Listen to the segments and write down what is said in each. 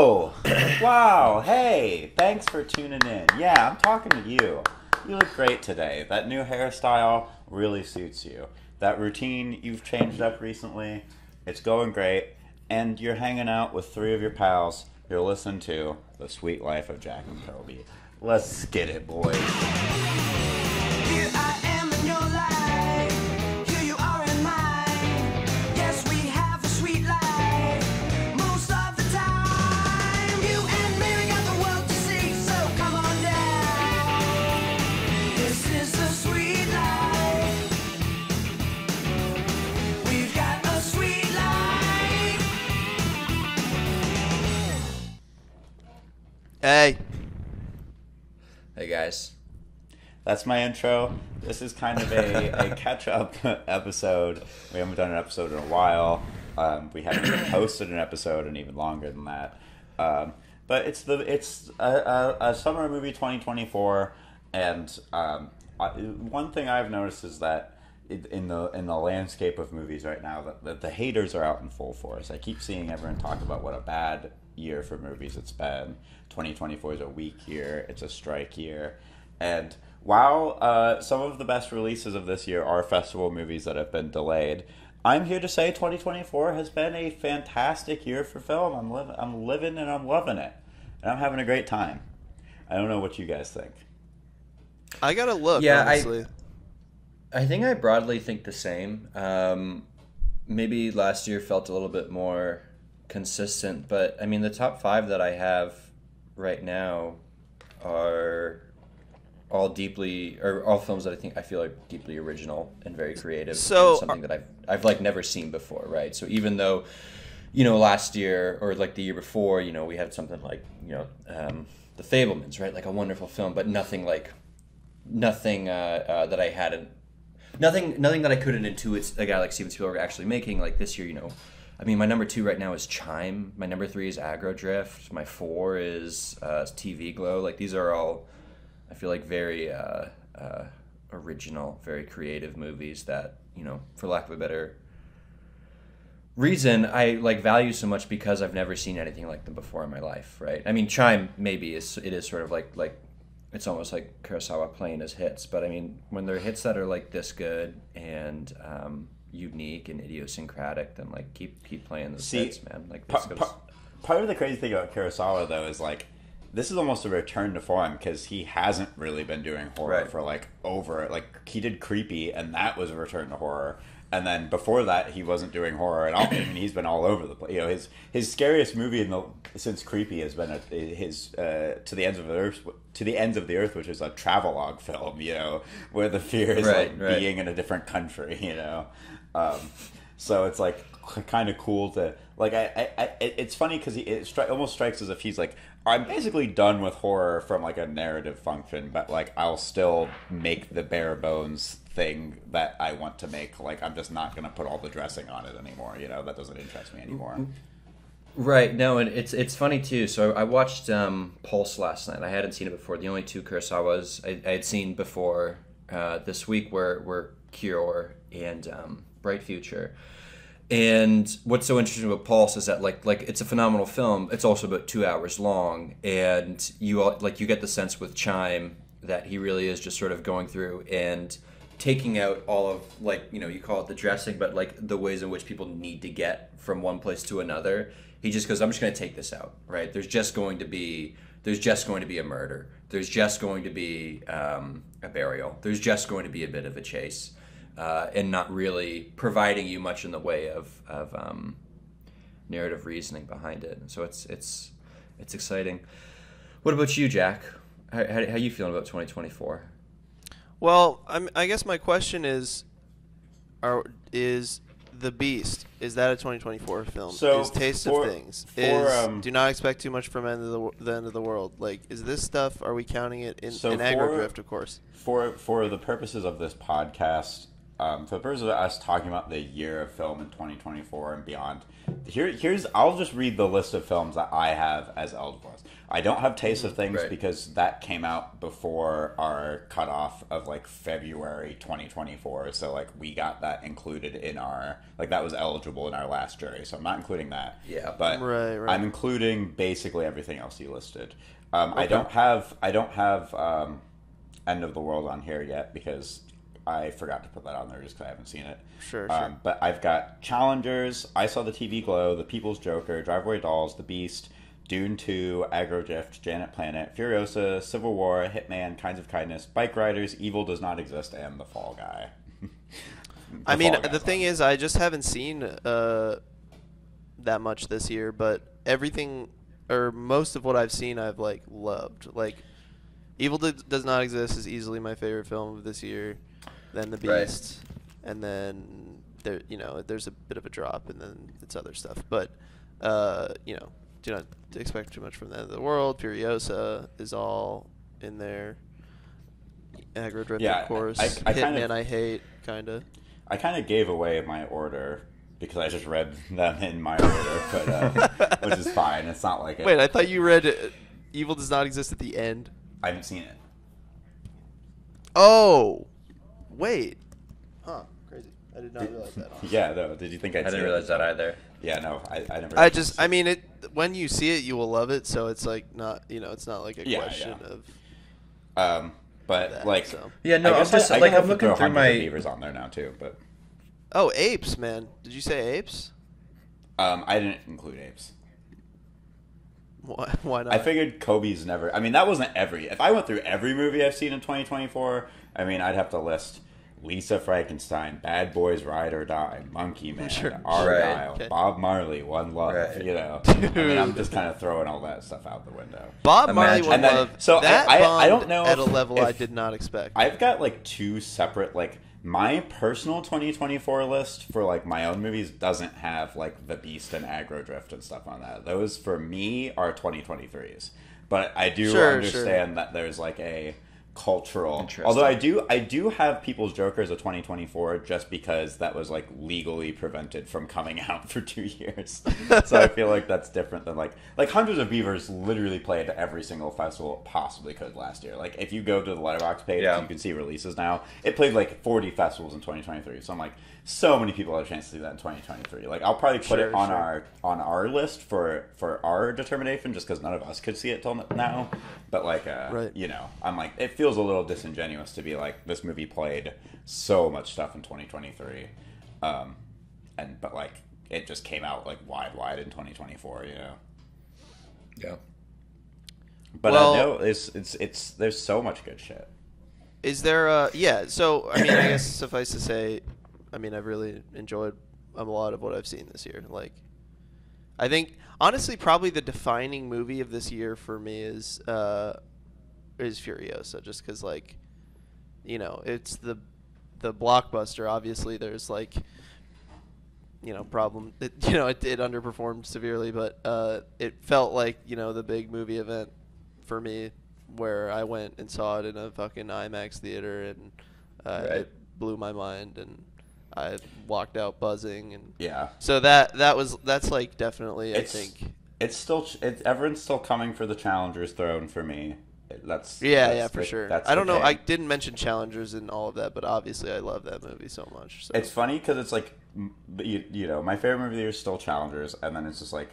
Oh, wow. Hey, thanks for tuning in. Yeah, I'm talking to you. You look great today. That new hairstyle really suits you. That routine you've changed up recently, it's going great. And you're hanging out with three of your pals. You're listening to The Sweet Life of Jack and Kobe. Let's get it, boys. Here I am in your life. Here you are in mine. Yes, we have a sweet life. Most of the time, you and me, we got the world to see. So come on down. This is the sweet life. We've got a sweet life. Hey. Hey guys. That's my intro. This is kind of a catch-up episode. We haven't done an episode in a while. We haven't even posted an episode in even longer than that. But it's a summer movie 2024, and one thing I've noticed is that in the landscape of movies right now, that the haters are out in full force. I keep seeing everyone talk about what a bad year for movies it's been. 2024 is a weak year. It's a strike year. And while some of the best releases of this year are festival movies that have been delayed, I'm here to say 2024 has been a fantastic year for film. I'm living and I'm loving it. And I'm having a great time. I don't know what you guys think. I gotta look, Yeah, honestly. I think I broadly think the same. Maybe last year felt a little bit more consistent, but I mean the top 5 that I have right now are all films that I feel are deeply original and very creative. So, and something that I've like never seen before, right? So even though, last year or like the year before, we had something like The Fabelmans, right? Like a wonderful film, but nothing that I hadn't, nothing that I couldn't intuit a guy like Steven Spielberg actually making. Like this year, I mean, my number 2 right now is Chime. My number 3 is Aggro Drift. My 4 is TV Glow. Like these are all, I feel like, very original, very creative movies that, for lack of a better reason, I like value so much because I've never seen anything like them before in my life, right? I mean, Chime maybe it is sort of like it's almost like Kurosawa playing his hits, but I mean, when they're hits that are like this good and unique and idiosyncratic, then like keep playing those hits, man. Like part of the crazy thing about Kurosawa though is like this is almost a return to form because he hasn't really been doing horror for he did Creepy and that was a return to horror, and then before that he wasn't doing horror at all. I mean, he's been all over the place. His scariest movie since Creepy has been his To the Ends of the Earth, which is a travelogue film, where the fear is being in a different country, so it's like kind of cool to like. It's funny because it almost strikes as if he's like, I'm basically done with horror from like a narrative function, but like I'll still make the bare bones thing that I want to make. Like I'm just not going to put all the dressing on it anymore. That doesn't interest me anymore. Right. No, and it's funny too. So I watched Pulse last night. I hadn't seen it before. The only 2 Kurosawas I had seen before this week were Cure and Bright Future. And what's so interesting about Pulse is that like it's a phenomenal film. It's also about 2 hours long, and you get the sense with Chime that he really is just sort of going through and taking out all of you call it the dressing, but like the ways in which people need to get from one place to another. He just goes, I'm just going to take this out, right? There's just going to be a murder. There's just going to be a burial. There's just going to be a bit of a chase. And not really providing you much in the way of narrative reasoning behind it. So it's exciting. What about you, Jack? How you feeling about 2024? Well, I guess my question is The Beast, is that a 2024 film? So is Taste of Things? Do not expect too much from the End of the World. Like, is this stuff? Are we counting it in Aggro Drift, of course? For the purposes of this podcast, for the purposes of us talking about the year of film in 2024 and beyond, I'll just read the list of films that I have as eligible. I don't have Taste of Things because that came out before our cutoff of like February 2024. So like we got that included in our that was eligible in our last jury. So I'm not including that. Yeah, but I'm including basically everything else you listed. I don't have End of the World on here yet because I forgot to put that on there just because I haven't seen it. Sure. But I've got Challengers, I Saw the TV Glow, The People's Joker, Drive-Away Dolls, The Beast, Dune 2, Agrodrift, Janet Planet, Furiosa, Civil War, Hitman, Kinds of Kindness, Bike Riders, Evil Does Not Exist, and The Fall Guy. The thing is, I just haven't seen that much this year, but everything, or most of what I've seen, I've like loved. Like, Evil Does Not Exist is easily my favorite film of this year. Then The Beast, and then there's a bit of a drop, and then it's other stuff. But do not expect too much from the End of the World. Furiosa is all in there. Agrodrift, of course. Hitman, I hate, kind of. I kind of gave away my order because I just read them in my order, but which is fine. It's not like it. Wait, I thought you read Evil Does Not Exist at the end. I haven't seen it. Oh, wait. Huh? Crazy. I did not realize that. Yeah, no. Did you think I didn't realize that either. Yeah, no, I never. I mean, when you see it, you will love it. So it's like not, it's not like a question of. But that, like, so. Yeah, no, I'm just like I'm looking through my Beavers on there now too, but. Oh, Apes, man! Did you say Apes? I didn't include Apes. Why not? I figured Kobe's never. I mean, that wasn't If I went through every movie I've seen in 2024, I mean, I'd have to list Lisa Frankenstein, Bad Boys Ride or Die, Monkey Man, Argyle, Bob Marley, One Love. Right. I mean, I'm just kind of throwing all that stuff out the window. Bob Marley, One Love. So I don't know at a level I did not expect. I've got like two separate my personal 2024 list for like my own movies doesn't have like The Beast and Agrodrift and stuff on that. Those for me are 2023s. But I do understand that there's like a cultural. Although I do have People's Joker as a 2024 just because that was like legally prevented from coming out for 2 years. So I feel like that's different than like Hundreds of Beavers literally played every single festival it possibly could last year. Like if you go to the Letterboxd page, you can see releases now. It played like 40 festivals in 2023. So I'm like, so many people have a chance to do that in 2023. Like I'll probably put it on our list for our determination just because none of us could see it till now. But like I'm like, it feels a little disingenuous to be like, this movie played so much stuff in 2023, but like it just came out like wide in 2024, Yeah. But I know it's there's so much good shit. Is there so I mean, I guess suffice to say, I mean, I've really enjoyed a lot of what I've seen this year. Like, I think honestly, probably the defining movie of this year for me is Furiosa, just because like, it's the blockbuster. Obviously, there's like, problem. It underperformed severely, but it felt like the big movie event for me, where I went and saw it in a fucking IMAX theater, and it blew my mind, and I walked out buzzing, and so that's like definitely I think everyone's still coming for the Challenger's throne for me. That's for sure. I don't know. I didn't mention Challengers and all of that, but obviously I love that movie so much. So. It's funny because it's like my favorite movie of the year is still Challengers, and then it's just like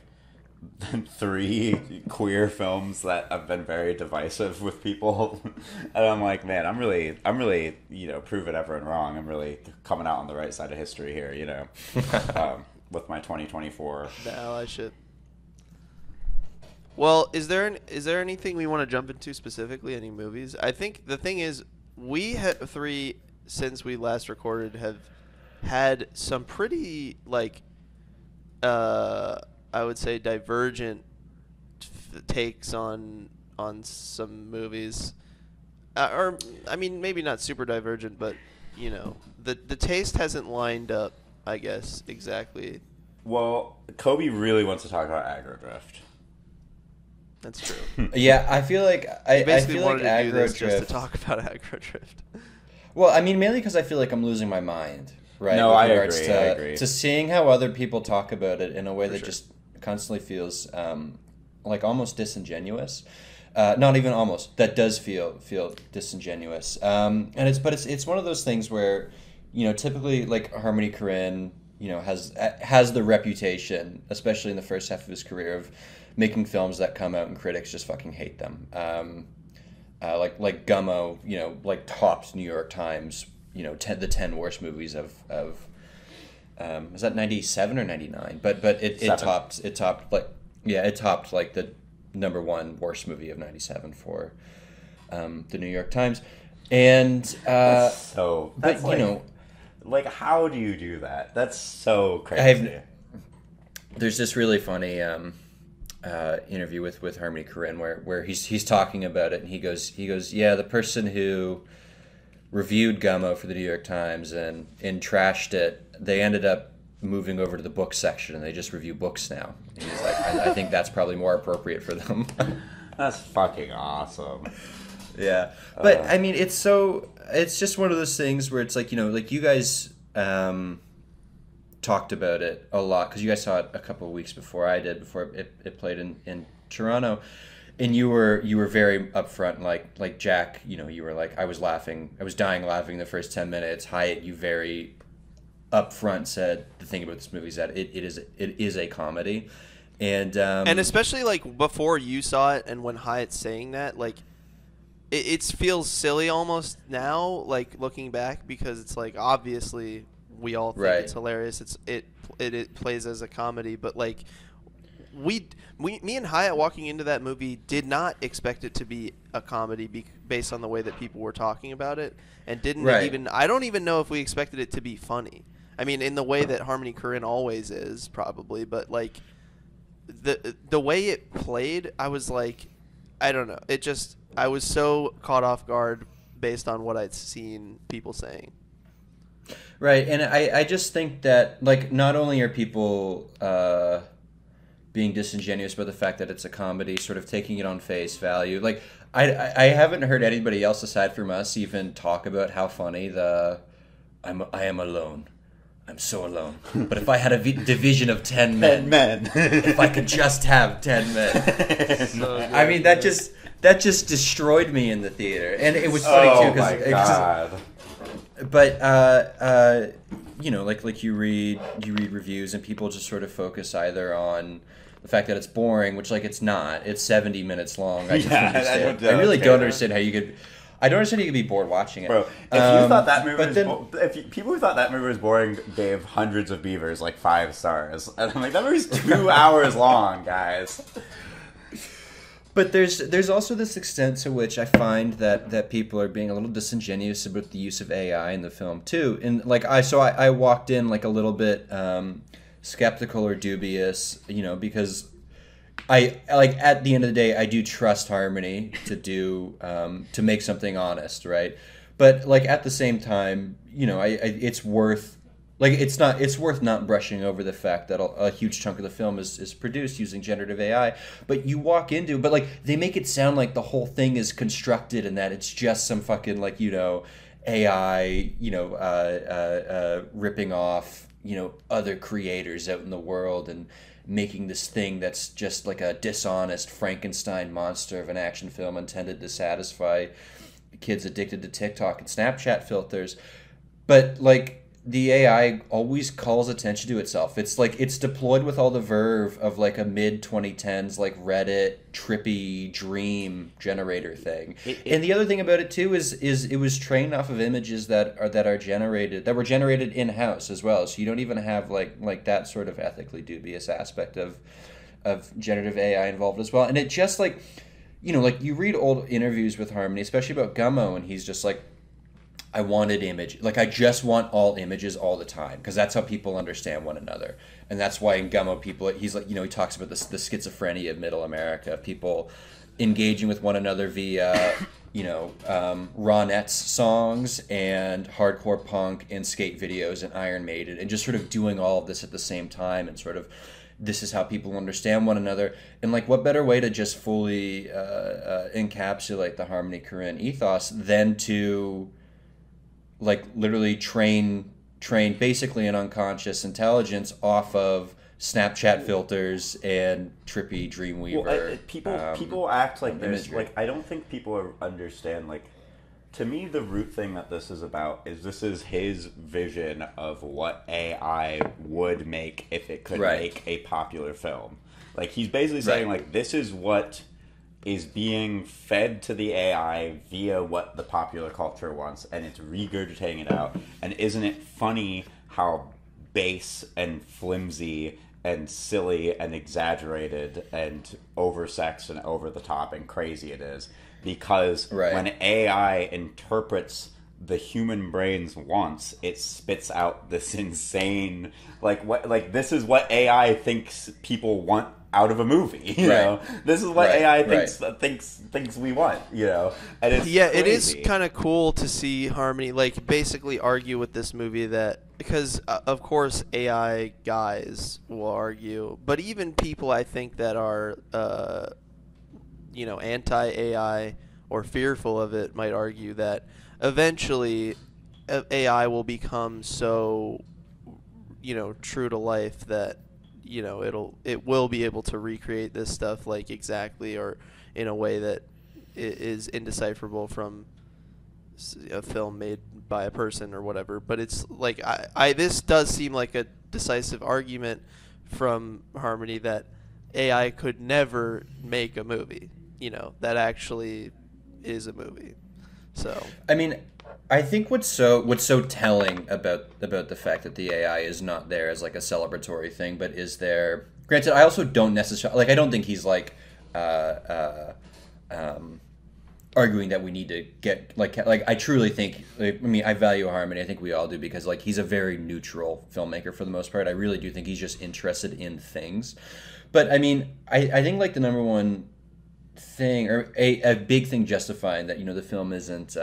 3 queer films that have been very divisive with people, and I'm like, man, I'm really proving everyone wrong. I'm really coming out on the right side of history here, with my 2024 the allyship. Well, is there anything we want to jump into specifically? Any movies? I think the thing is, we 3 since we last recorded have had some pretty like I would say divergent takes on some movies, or I mean maybe not super divergent, but the taste hasn't lined up, I guess, exactly. Well, Kobe really wants to talk about Agrodrift. That's true. Yeah, I feel like I feel like Agrodrift just to talk about Agrodrift. Well, I mean mainly because I feel like I'm losing my mind. Right. No, I agree. To seeing how other people talk about it in a way that just constantly feels like almost disingenuous. Not even almost. That does feel disingenuous. And it's one of those things where, typically like Harmony Korine, has the reputation, especially in the first half of his career, of making films that come out and critics just fucking hate them. Like Gummo, like topped New York Times, the 10 worst movies of was that 97 or 99? But it topped like the number one worst movie of 97 for the New York Times. And like how do you do that? That's so crazy. There's this really funny interview with Harmony Korine where he's talking about it, and he goes, yeah, the person who reviewed Gummo for the New York Times and trashed it, they ended up moving over to the book section, and they just review books now. And he's like, I think that's probably more appropriate for them. That's fucking awesome. Yeah, but I mean, it's just one of those things where it's like, like you guys talked about it a lot because you guys saw it a couple of weeks before I did, before it played in Toronto, and you were very upfront, like Jack, you were like, I was dying laughing the first 10 minutes. Hyatt, you very upfront said the thing about this movie is that it is a comedy, and especially like before you saw it, and when Hyatt's saying that, like it feels silly almost now, like looking back, because it's like obviously we all think it's hilarious. It plays as a comedy, but like me and Hyatt walking into that movie did not expect it to be a comedy based on the way that people were talking about it, and I don't even know if we expected it to be funny. I mean, in the way that Harmony Korine always is, probably, but like the way it played, I was like, I don't know. I was so caught off guard based on what I'd seen people saying. Right, and I just think that, like, not only are people being disingenuous about the fact that it's a comedy, sort of taking it on face value. Like, I haven't heard anybody else aside from us even talk about how funny I am alone. I'm so alone. But if I had a division of 10 men, if I could just have 10 men. So good. I mean, that just destroyed me in the theater. And it was funny, too. Oh, my God. But, like you read reviews, and people just sort of focus either on the fact that it's boring, which, like, it's not. It's 70 minutes long. I just understand. I really don't understand how you could... I don't understand you could be bored watching it. Bro, if you thought that movie people who thought that movie was boring gave Hundreds of Beavers like 5 stars. And I'm like, that movie's 2 hours long, guys. But there's also this extent to which I find that people are being a little disingenuous about the use of AI in the film too. And like I walked in like a little bit skeptical or dubious, because I like, at the end of the day, I do trust Harmony to make something honest, right? But like at the same time, it's worth not brushing over the fact that a huge chunk of the film is produced using generative AI. But you walk into, but like they make it sound like the whole thing is constructed and that it's just some fucking like AI ripping off other creators out in the world and making this thing that's just like a dishonest Frankenstein monster of an action film intended to satisfy kids addicted to TikTok and Snapchat filters. But like the AI always calls attention to itself. It's like it's deployed with all the verve of like a mid 2010s like Reddit trippy dream generator thing. And the other thing about it too is it was trained off of images that were generated in house as well. So you don't even have like that sort of ethically dubious aspect of generative AI involved as well. And it just like like you read old interviews with Harmony, especially about Gummo, and he's just like, I wanted image. Like, I just want all images all the time because that's how people understand one another. And that's why in Gummo, he's like, he talks about the schizophrenia of middle America, people engaging with one another via, Ronettes songs and hardcore punk and skate videos and Iron Maiden, and just sort of doing all of this at the same time, and sort of this is how people understand one another. And like, what better way to just fully encapsulate the Harmony Korine ethos than to like literally train basically an unconscious intelligence off of Snapchat filters and trippy Dreamweaver. Well, people act like there's imagery. like I don't think people understand like. To me, the root thing that this is about is this is his vision of what AI would make if it could Right. make a popular film. Like, he's basically saying, Right. like, this is what is being fed to the AI via what the popular culture wants, and it's regurgitating it out. And isn't it funny how base and flimsy and silly and exaggerated and oversexed and over the top and crazy it is? Because Right. when AI interprets the human brain's wants, it spits out this insane this is what AI thinks people want out of a movie. You Right. know, this is what Right, AI right. thinks we want. You know, and it's It is crazy. kind of cool to see Harmony like basically argue with this movie that because of course AI guys will argue, but even people I think that are anti-AI or fearful of it might argue that eventually AI will become so true to life that it will be able to recreate this stuff like exactly or in a way that is indecipherable from a film made by a person or whatever. But it's like this does seem like a decisive argument from Harmony that AI could never make a movie, that actually is a movie. So I mean, I think what's so telling about the fact that the AI is not there as like a celebratory thing, but is there. Granted, I also don't necessarily I don't think he's arguing that we need to get like I truly think I value Harmony. I think we all do because like he's a very neutral filmmaker for the most part. I really do think he's just interested in things. But I mean, I think like the number one thing or a big thing justifying that the film isn't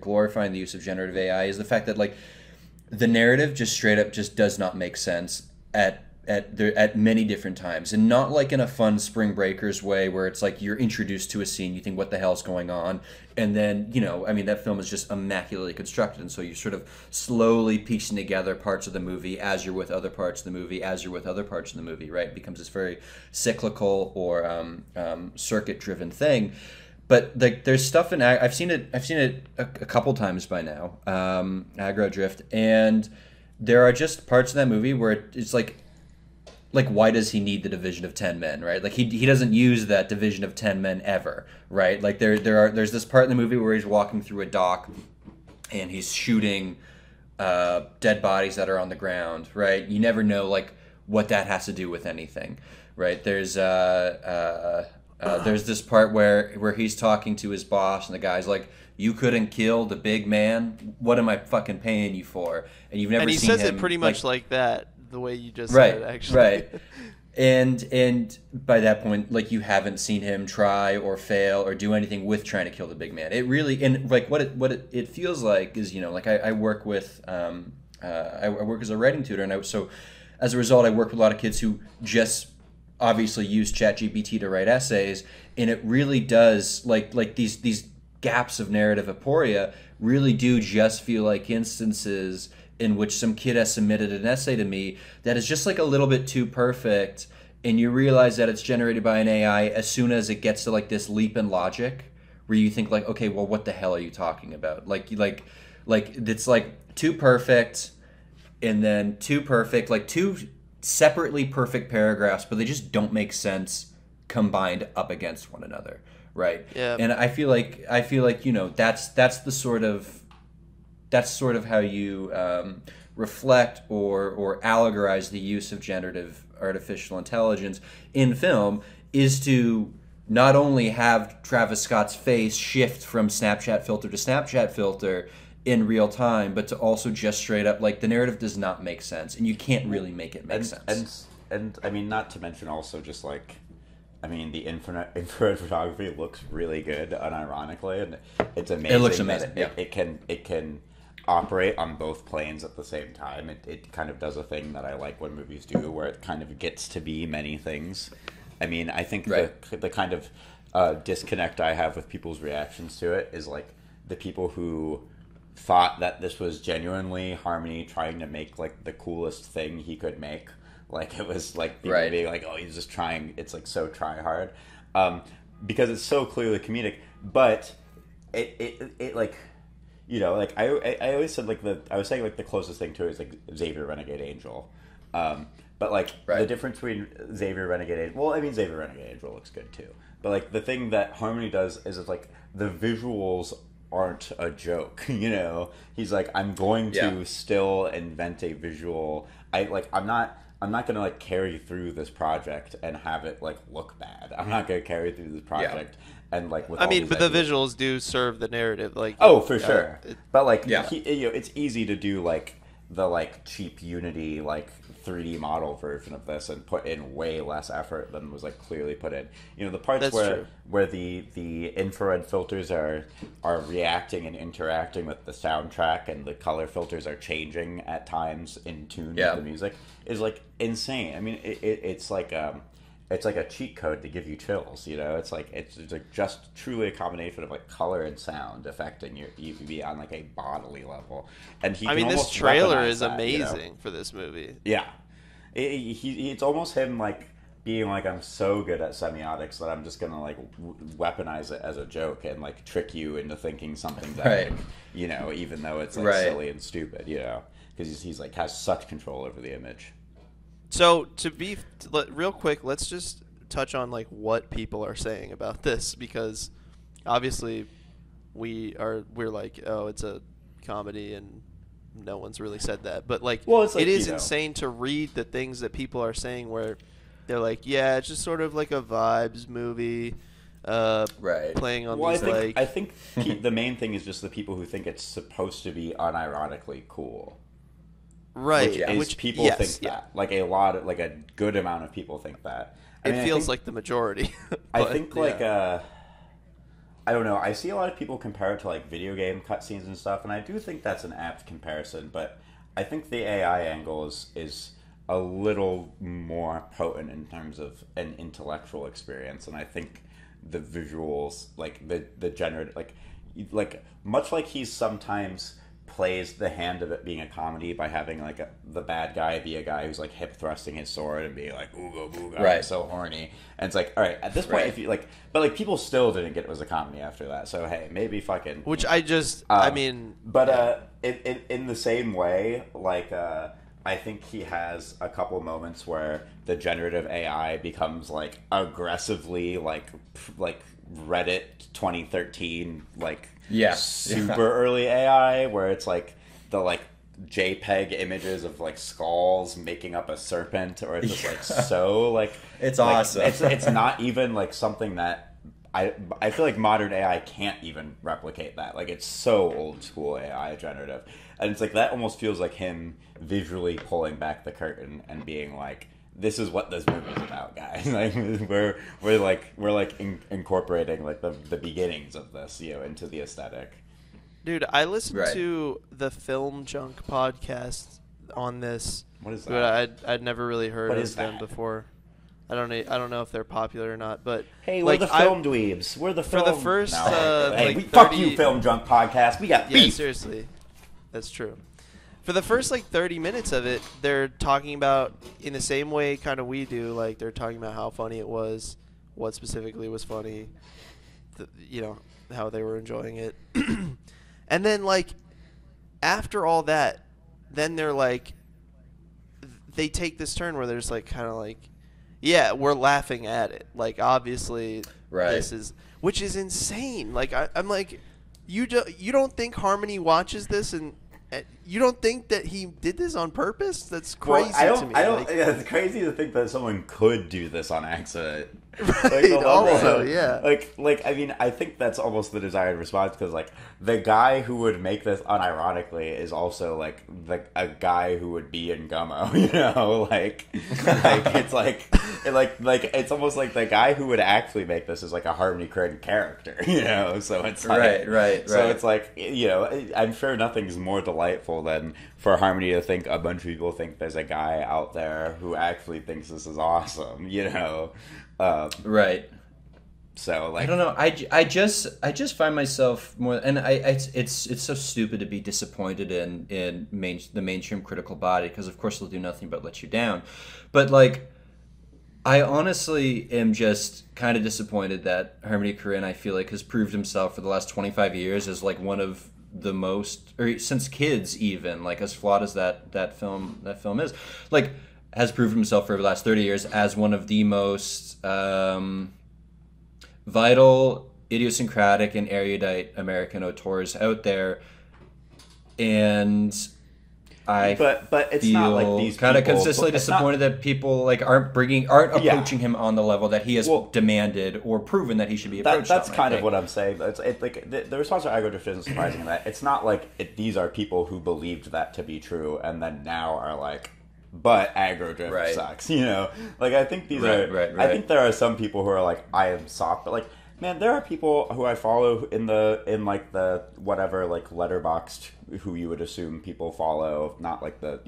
glorifying the use of generative AI is the fact that like the narrative just straight up just does not make sense at many different times, and not like in a fun Spring Breakers way where it's like you're introduced to a scene, you think what the hell's going on, and then that film is just immaculately constructed, and so you're sort of slowly piecing together parts of the movie as you're with other parts of the movie right? It becomes this very cyclical or circuit driven thing. But like, there's stuff in I've seen it a couple times by now, Aggro Drift, and there are just parts of that movie where it's like why does he need the division of 10 men, right? Like he doesn't use that division of 10 men ever, right? Like there's this part in the movie where he's walking through a dock and he's shooting dead bodies that are on the ground, right? You never know like what that has to do with anything, right? There's this part where he's talking to his boss and the guy's like, "You couldn't kill the big man. What am I fucking paying you for?" And you've never and he seen says him it pretty much like that, the way you just right, said, actually. right. And by that point, like you haven't seen him try or fail or do anything with trying to kill the big man. It really and like what it feels like is like I work with I work as a writing tutor, and so as a result I work with a lot of kids who just obviously use ChatGPT to write essays, and it really does like these gaps of narrative aporia really do just feel like instances in which some kid has submitted an essay to me that is just like a little bit too perfect, and you realize that it's generated by an AI as soon as it gets to like this leap in logic where you think like, okay, well, what the hell are you talking about? Like it's like too perfect, and then too perfect, like two separately perfect paragraphs, but they just don't make sense combined up against one another, right? Yeah. And I feel like that's sort of how you reflect or allegorize the use of generative artificial intelligence in film, is to not only have Travis Scott's face shift from Snapchat filter to Snapchat filter in real time, but to also just straight up like the narrative does not make sense, and you can't really make it make sense. And I mean, not to mention also just like, I mean, the infrared photography looks really good, unironically, and it's amazing. It looks amazing. That it can operate on both planes at the same time. It kind of does a thing that I like when movies do, where it kind of gets to be many things. I mean, I think the kind of disconnect I have with people's reactions to it is like the people who thought that this was genuinely Harmony trying to make like the coolest thing he could make. Like it was like people Right. being like, oh, he's just trying. It's like so try hard, because it's so clearly comedic. But it like, you know, like I always said like I was saying like the closest thing to it is like Xavier Renegade Angel. But like Right. the difference between Xavier Renegade Angel, well, I mean Xavier Renegade Angel looks good too. But like the thing that Harmony does is it's like the visuals aren't a joke, you know. He's like, I'm going to Yeah. still invent a visual. I'm not gonna like carry through this project and have it like look bad. I'm not gonna carry through this project and like with I all mean, these but the ideas. visuals do serve the narrative. Like, Oh, for sure. But like, Yeah. you know, it's easy to do like the like cheap Unity like 3D model version of this and put in way less effort than was like clearly put in. You know, the parts That's where true. where the infrared filters are reacting and interacting with the soundtrack and the color filters are changing at times in tune Yeah. with the music is like insane. I mean, it's like a cheat code to give you chills, you know. It's like just truly a combination of like color and sound affecting you on like a bodily level. And he I can mean, this almost trailer weaponize is that, you know? amazing for this movie. Yeah, it's almost him like being like, I'm so good at semiotics that I'm just gonna like weaponize it as a joke and like trick you into thinking something that, Right. like, you know, even though it's like Right. silly and stupid, you know, because he's like has such control over the image. So real quick, let's just touch on like what people are saying about this, because obviously we're like, oh, it's a comedy and no one's really said that, but like, Well, it's like, it is you know. insane to read the things that people are saying where they're like, yeah, it's just sort of like a vibes movie, Right. playing on Well, these like I think the main thing is just the people who think it's supposed to be unironically cool. right, Which people yes, think that. Like a good amount of people think that. I It mean, I feels think- like the majority. I but, think yeah. like I don't know. I see a lot of people compare it to like video game cutscenes and stuff, and I do think that's an apt comparison. But I think the AI angle is a little more potent in terms of an intellectual experience, and I think the visuals, like the generative, like much like he sometimes plays the hand of it being a comedy by having like the bad guy be a guy who's like hip thrusting his sword and being like ooga booga, I'm Right. so horny, and it's like, all right, at this point, Right. if you like, but like people still didn't get it was a comedy after that, so hey, maybe fucking Which I just, I mean, but in the same way, like I think he has a couple moments where the generative AI becomes like aggressively like Reddit 2013 like Yeah. super early AI, where it's like the like JPEG images of like skulls making up a serpent, or it's just like so like It's like, awesome. It's not even like something that I feel like modern AI can't even replicate that. Like it's so old school AI generative, and it's like that almost feels like him visually pulling back the curtain and being like, "This is what this movie is about, guys." Like we're incorporating like the beginnings of this, you know, into the aesthetic. dude, I listened Right. to the Film Junk podcast on this. What is But that? I'd never really heard What of is them that? before. I don't know if they're popular or not, but Hey, like, we're the I- film dweebs. We're the For film. the first, hey, like, fuck 30 you, Film Drunk Podcast. We got Yeah, beef. seriously. That's true. For the first like 30 minutes of it, they're talking about in the same way kind of we do, like they're talking about how funny it was, what specifically was funny, you know, how they were enjoying it. And then like after all that, then they're like they take this turn where there's like kind of like, yeah, we're laughing at it. Like obviously Right. this is, which is insane. Like I'm like, you don't think Harmony watches this and you don't think that he did this on purpose? That's crazy to me. I don't. Like, Yeah, it's crazy to think that someone could do this on accident. Right, the level also, of- yeah. Like, I mean, I think that's almost the desired response, because like the guy who would make this unironically is also like a guy who would be in Gummo, you know, like it's like it's almost like the guy who would actually make this is like a Harmony Korine character, you know. So it's like Right. So it's like, you know, I'm sure nothing's more delightful than for Harmony to think a bunch of people think there's a guy out there who actually thinks this is awesome, you know. Right. So like I don't know. I just find myself more, and it's so stupid to be disappointed in the mainstream critical body, because of course they'll do nothing but let you down. But like, I honestly am just kind of disappointed that Harmony Korine, I feel like, has proved himself for the last 25 years as like one of the most, or since Kids even, like as flawed as that film is, like has proved himself for the last 30 years as one of the most vital, idiosyncratic, and erudite American auteurs out there, and but it's feel not like these kind of people- consistently it's disappointed that people like aren't approaching him on the level that he has Well, demanded or proven that he should be approached. That's on, kind I of think. what I'm saying. It's like the response to Agrodrift isn't surprising in that it's not like these are people who believed that to be true and then now are like, but Agrodrift Right. sucks. You know, like I think these Right, are. right, I right. think there are some people who are like, I am soft, but like, man, there are people who I follow in like the whatever like letterboxed who you would assume people follow, not like the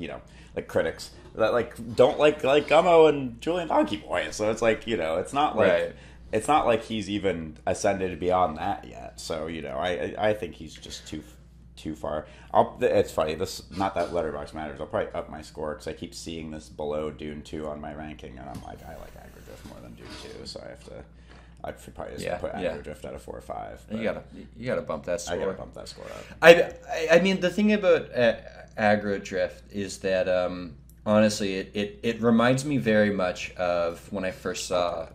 like critics that like don't like Gummo and Julian Donkey Boy. So it's like it's not like. Right. It's not like he's even ascended beyond that yet. So I think he's just too far. It's funny. This not that Letterboxd matters. I'll probably up my score because I keep seeing this below Dune 2 on my ranking, and I'm like, I like Agrodrift more than Dune 2, so I should probably just put Agrodrift at a 4 or 5. You gotta bump that score. I gotta bump that score up. I mean, the thing about Agrodrift is that honestly, it reminds me very much of when I first saw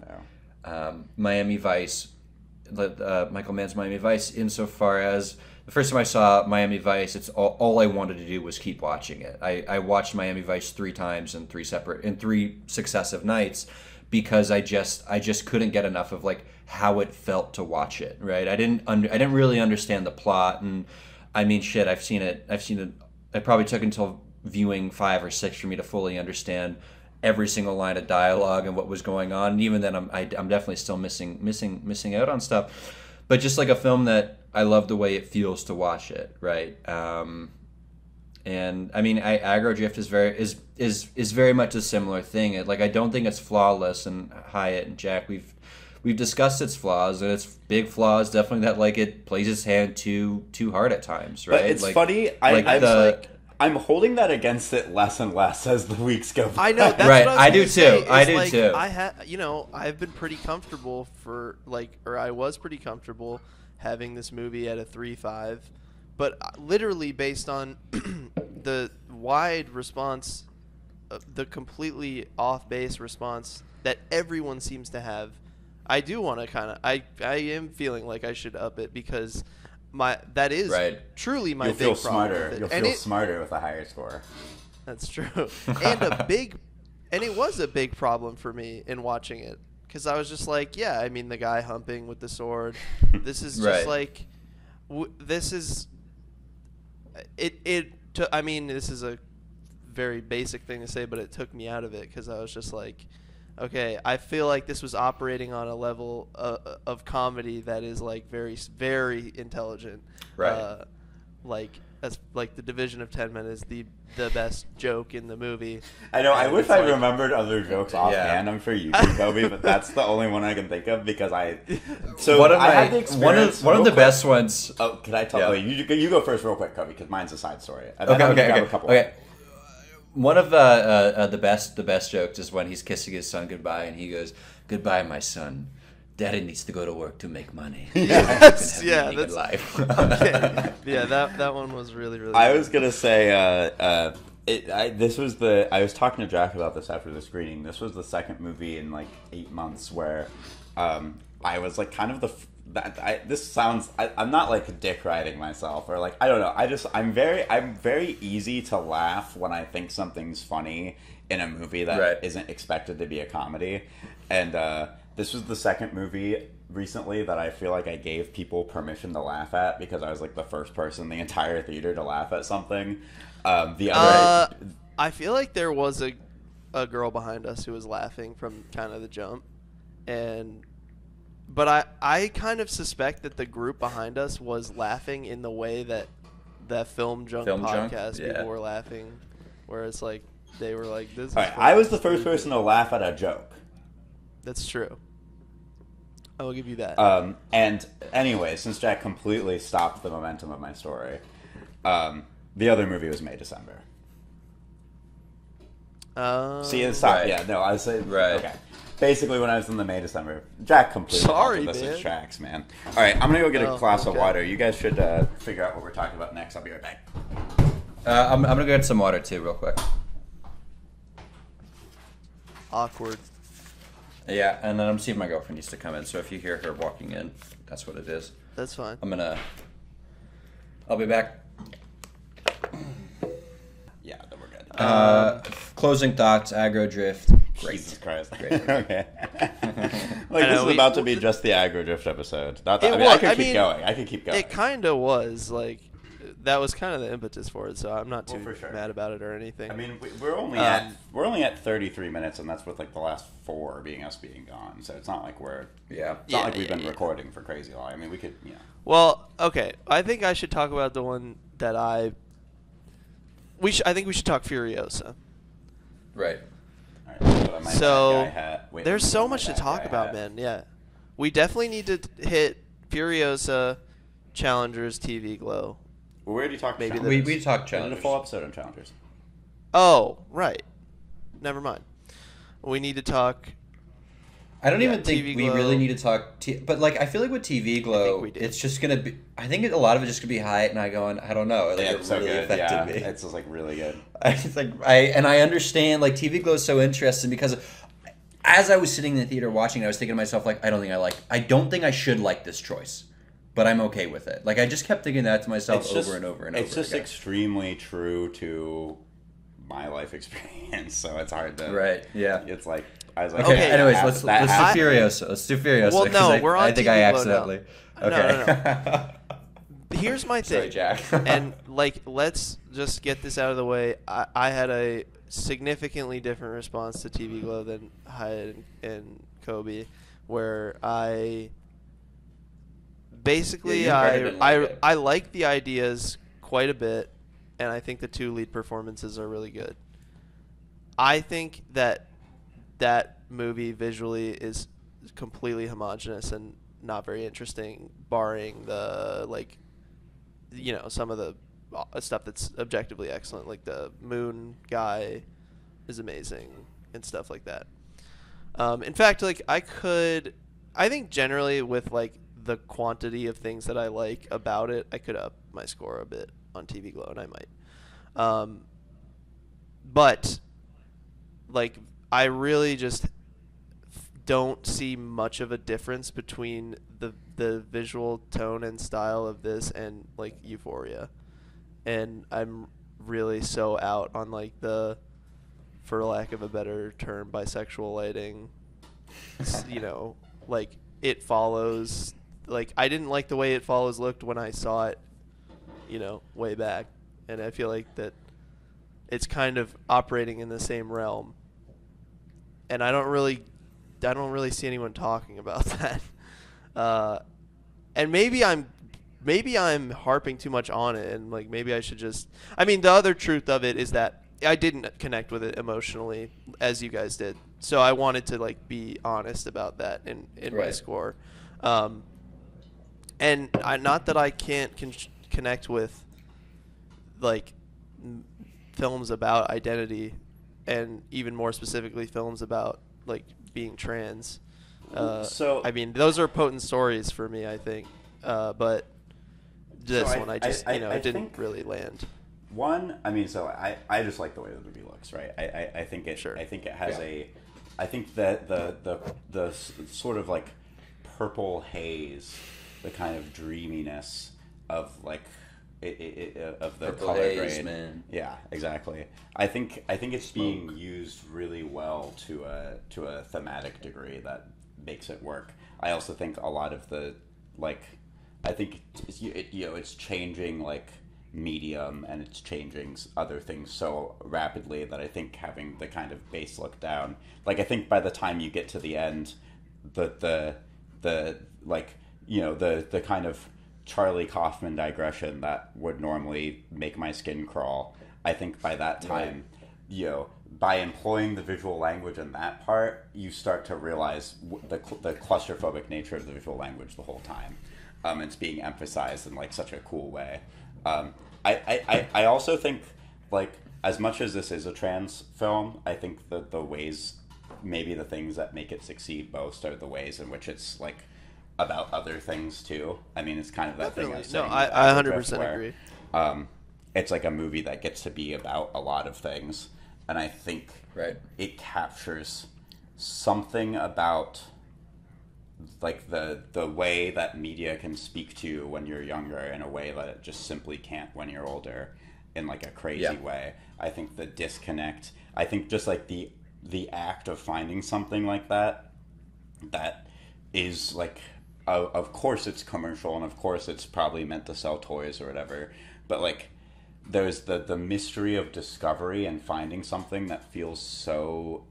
Miami Vice, Michael Mann's Miami Vice. Insofar as the first time I saw Miami Vice, it's all I wanted to do was keep watching it. I watched Miami Vice 3 times in 3 successive nights, because I just couldn't get enough of like how it felt to watch it. Right? I didn't really understand the plot, and I mean, shit. I've seen it. It probably took until viewing 5 or 6 for me to fully understand every single line of dialogue and what was going on. And even then, I'm definitely still missing out on stuff. But just like a film that I love the way it feels to watch it, right? And I mean, Agrodrift is very much a similar thing. Like, I don't think it's flawless. And Hyatt and Jack, we've discussed its flaws, and its big flaws definitely that like it plays its hand too hard at times, right? But it's like, funny. I'm holding that against it less and less as the weeks go by. I know. That's Right, what I I do was gonna too. say, I is, do like, too. I've been pretty comfortable I was pretty comfortable having this movie at a 3.5, but literally based on the wide response, the completely off base response that everyone seems to have, I do want to kind of. I am feeling like I should up it, because that is Right. truly my You'll big feel problem smarter. with it. You'll And feel it- smarter with a higher score. That's true. And it was a big problem for me in watching it, because I was just like, yeah, I mean, the guy humping with the sword, this is just Right. like, this is, I mean, this is a very basic thing to say, but it took me out of it, because I was just like, okay, I feel like this was operating on a level of comedy that is like very, very intelligent. Right. Like the Division of 10 Men is the best joke in the movie. I know. I And wish it's I like- remembered other jokes offhand. I'm sure you do, Kobe, but that's the only one I can think of because I. So One of I had the my experience. one of real the quick. best ones. Oh, can I tell? Yeah. You go first, real quick, Kobe, because mine's a side story. And then Okay, I'm gonna okay, grab okay. a couple. Okay. One of the best jokes is when he's kissing his son goodbye, and he goes, "Goodbye, my son. Daddy needs to go to work to make money. Yes, You can have yeah, a good that's- life." Okay. Yeah, that one was really, really I good. was gonna say, I was talking to Jack about this after the screening. This was the second movie in like 8 months where I was like kind of I'm not like dick riding myself or like I don't know. I'm very easy to laugh when I think something's funny in a movie that Right. isn't expected to be a comedy, and this was the second movie recently that I feel like I gave people permission to laugh at because I was like the first person in the entire theater to laugh at something. The other, I feel like there was a girl behind us who was laughing from kind of the jump, but I kind of suspect that the group behind us was laughing in the way that Film Junk Film Junk? podcast Yeah. people were laughing, where it's like they were like, "This." Is all right, funny, I was the this is first person to laugh at a joke. That's true. I will give you that. And anyway, since Jack completely stopped the momentum of my story, the other movie was May December. See, it stopped. Right. Yeah, no, I was saying. Right. Okay. Basically, when I was in the May December, Jack completely Sorry, halted us man. in tracks, man. All right, I'm gonna go get a glass of okay. water. You guys should figure out what we're talking about next. I'll be right back. I'm gonna go get some water too, real quick. Awkward. Yeah, and then I'm seeing my girlfriend needs to come in. So if you hear her walking in, that's what it is. That's fine. I'll be back. Yeah, then we're good. Closing thoughts, aggro drift. Great. Jesus Christ. Great. Okay. I know, This is about to be just the aggro drift episode. Not that, It I was- could I keep mean, going. I could keep going. It kind of was like that was kind of the impetus for it, so I'm not too Well, for sure. mad about it or anything. I mean, we're only at 33 minutes, and that's with like the last 4 being us being gone. So it's not like Yeah. it's not like Yeah, we've been yeah. recording for crazy long. I mean, we could, Well, okay. I think I should talk about the one that I think we should talk Furiosa. Right. All right, put on my So bad guy hat. Wait, there's let me so put on my much to bad talk guy about, hat. man. Yeah, we definitely need to hit Furiosa, Challengers, TV Glow. We already talked. Maybe Challengers. We talked We did a Challengers. full episode on Challengers. Oh, right. Never mind. We need to talk. I don't Yeah, even think TV we Glow. really need to talk. But like, I feel like with TV Glow, we did. it's just gonna be. I think a lot of it's just gonna be Hyatt and I going. I don't know. Like, Yeah, it it's so really good. affected Yeah, me. it's just like really good. It's like I understand like TV Glow is so interesting because as I was sitting in the theater watching, I was thinking to myself like I don't think I should like this choice, but I'm okay with it. Like I just kept thinking that to myself It's over just, and over and It's over just again. extremely true to my life experience, so it's hard to. Right. Yeah. It's like I was like, Okay. Okay, Anyways, that let's happened. do Furiosa. Let's do Furiosa. Well, 'cause no, we're on I think I TV Glow now. accidentally. No, Okay. Here's my thing. Sorry, Jack. And like, let's just get this out of the way. I had a significantly different response to TV Glow than Hyatt and Kobe, where I basically Yeah, you probably didn't like it. I like the ideas quite a bit, and I think the 2 lead performances are really good. I think that movie visually is completely homogenous and not very interesting, barring the some of the stuff that's objectively excellent, like the moon guy is amazing and stuff like that. In fact, like I think generally with like the quantity of things that I like about it, I could up my score a bit on TV Glow, and I might. But like I really just don't see much of a difference between the visual tone and style of this and like Euphoria, and I'm really so out on like the, for lack of a better term, bisexual lighting. Like It Follows. Like I didn't like the way It Follows looked when I saw it, way back, and I feel like that it's kind of operating in the same realm. And I don't really see anyone talking about that. And maybe I'm harping too much on it, and like maybe I should just. I mean, the other truth of it is that I didn't connect with it emotionally as you guys did, so I wanted to like be honest about that in my Right. score. And not that I can't connect with like films about identity, and even more specifically films about like being trans. So- I mean, those are potent stories for me, I think. But this one, I just it didn't think- really land. One, I mean, so I just like the way the movie looks, right? I think it. Sure. I think it has Yeah. I think that the sort of like purple haze, the kind of dreaminess of like of the Purple color haze, grade. man. Yeah, exactly. I think it's being used really well to a thematic degree that makes it work. I also think a lot of the like, I think it's changing like medium, and it's changing other things so rapidly that I think having the kind of base look down, like I think by the time you get to the end, the like the kind of Charlie Kaufman digression that would normally make my skin crawl, I think by that time, by employing the visual language in that part, you start to realize the claustrophobic nature of the visual language the whole time. It's being emphasized in like such a cool way. I also think, like, as much as this is a trans film, I think that the ways, maybe the things that make it succeed most are the ways in which it's like about other things too. I mean, it's kind of that Definitely. thing. I 100% agree. It's like a movie that gets to be about a lot of things, and I think it captures something about like the way that media can speak to you when you're younger in a way that it just simply can't when you're older, in like a crazy way. I think the disconnect, I think just like the act of finding something like that is like, of course it's commercial, and of course it's probably meant to sell toys or whatever, but like there's the mystery of discovery and finding something that feels so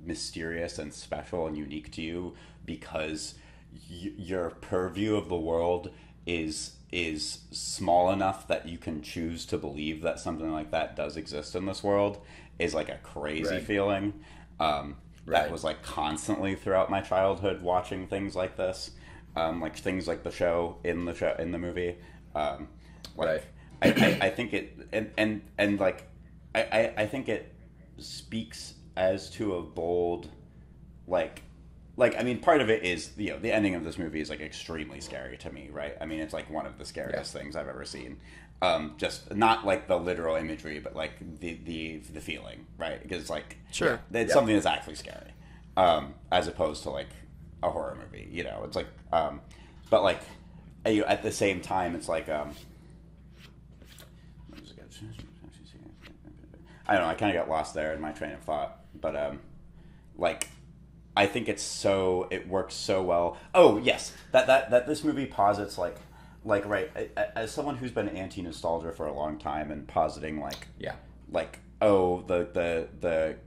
mysterious and special and unique to you because your purview of the world is small enough that you can choose to believe that something like that does exist in this world, is like a crazy feeling. That was like constantly throughout my childhood watching things like this, like things like in the movie. I think it and like I think it speaks as to a bold like I mean, part of it is, you know, the ending of this movie is like extremely scary to me, right? I mean, it's like one of the scariest things I've ever seen. Just not like the literal imagery, but like the feeling, right? Because like it's something that's actually scary, as opposed to like a horror movie. You know, it's like, but like at the same time, it's like I don't know. I kind of got lost there in my train of thought, but like. I think it works so well. Oh yes, that this movie posits like right, as someone who's been anti-nostalgia for a long time and positing like the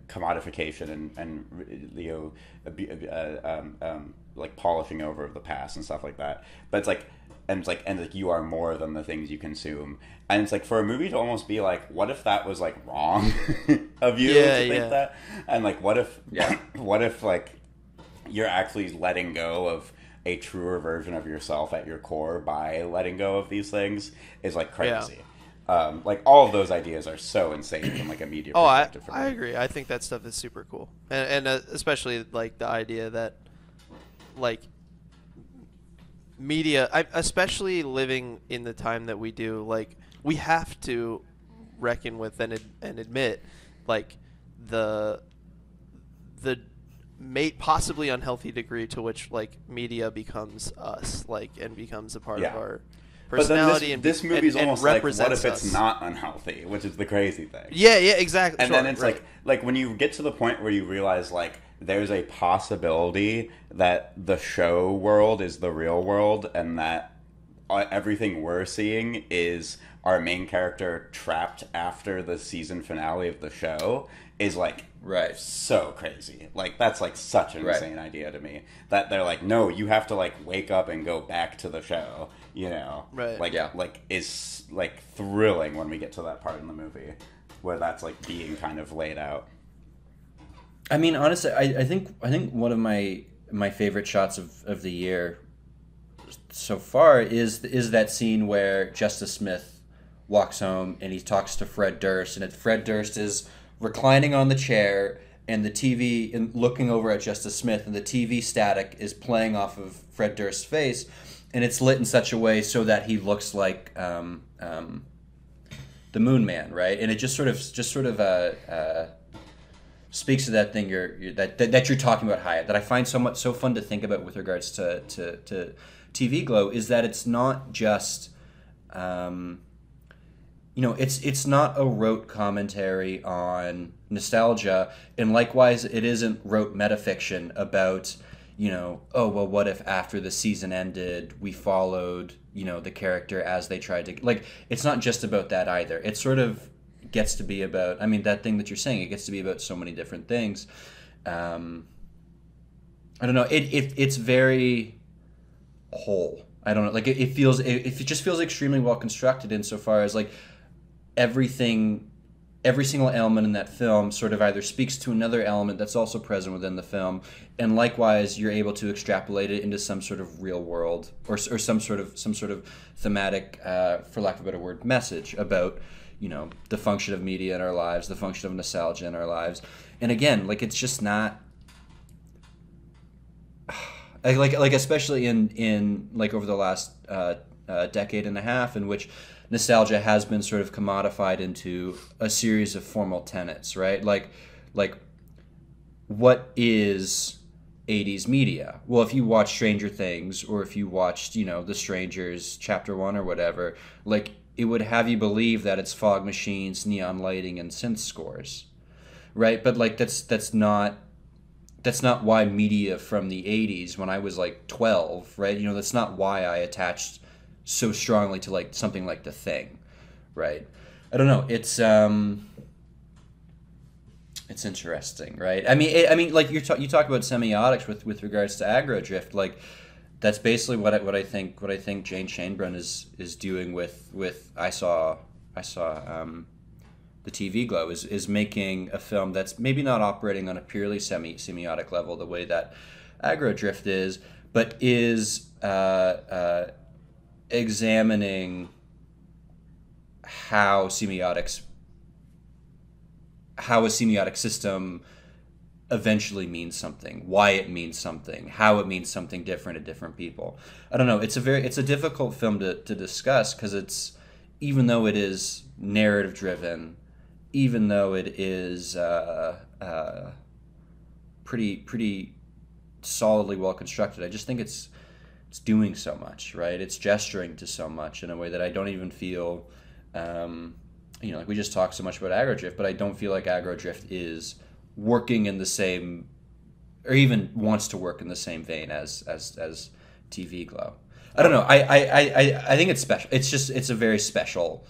commodification and you know like polishing over of the past and stuff like that. But it's like you are more than the things you consume. And it's like for a movie to almost be like, what if that was like wrong of you to think that? And like what if like you're actually letting go of a truer version of yourself at your core by letting go of these things is like crazy. Like all of those ideas are so insane from like a media perspective. I agree. I think that stuff is super cool, and especially like the idea that like media, especially living in the time that we do, like we have to reckon with and admit like the possibly unhealthy degree to which like media becomes us, like, and becomes a part of our personality. But then this movie's almost like, what if it's not unhealthy, which is the crazy thing. Yeah, exactly. And then it's like when you get to the point where you realize like there's a possibility that the show world is the real world, and that everything we're seeing is our main character trapped after the season finale of the show, is like so crazy. Like that's like such an insane idea to me, that they're like, no, you have to like wake up and go back to the show, you know, like is like thrilling when we get to that part in the movie where that's like being kind of laid out. I mean, honestly, I think one of my favorite shots of the year so far is that scene where Justice Smith walks home and he talks to Fred Durst, and Fred Durst is reclining on the chair, and the TV, and looking over at Justice Smith, and the TV static is playing off of Fred Durst's face, and it's lit in such a way so that he looks like the Moon Man, right? And it just sort of speaks to that thing that you're talking about, Hyatt, that I find so fun to think about with regards to TV Glow, is that it's not just it's not a rote commentary on nostalgia, and likewise it isn't rote metafiction about, what if after the season ended we followed, the character as they tried to, like, it's not just about that either. It sort of gets to be about, I mean, that thing that you're saying, it gets to be about so many different things. I don't know, it's very whole. I don't know, like it just feels extremely well constructed insofar as like everything every single element in that film sort of either speaks to another element that's also present within the film, and likewise you're able to extrapolate it into some sort of real world or some sort of thematic, for lack of a better word, message about, you know, the function of media in our lives, the function of nostalgia in our lives. And again, like, it's just not like especially in like over the last decade and a half, in which nostalgia has been sort of commodified into a series of formal tenets, right? Like what is 80s media? Well, if you watch Stranger Things, or if you watched, you know, The Strangers Chapter 1 or whatever, like, it would have you believe that it's fog machines, neon lighting, and synth scores, right? But like that's not why media from the 80s, when I was like 12, right? You know, that's not why I attached so strongly to like something like The Thing, right? I don't know. It's interesting, right? I mean, like you talk about semiotics with regards to aggro drift, like that's basically what I think Jane Schoenbrunn is doing with I saw the TV Glow, is making a film that's maybe not operating on a purely semiotic level the way that aggro drift is, but is examining how a semiotic system eventually means something, why it means something, how it means something different to different people. I don't know. It's a difficult film to discuss, because it's, even though it is narrative driven, even though it is pretty solidly well constructed, I just think it's doing so much, right? It's gesturing to so much in a way that I don't even feel, you know, like we just talked so much about aggro drift, but I don't feel like aggro drift is working in the same, or even wants to work in the same vein as TV Glow. I don't know. I think it's special. It's a very special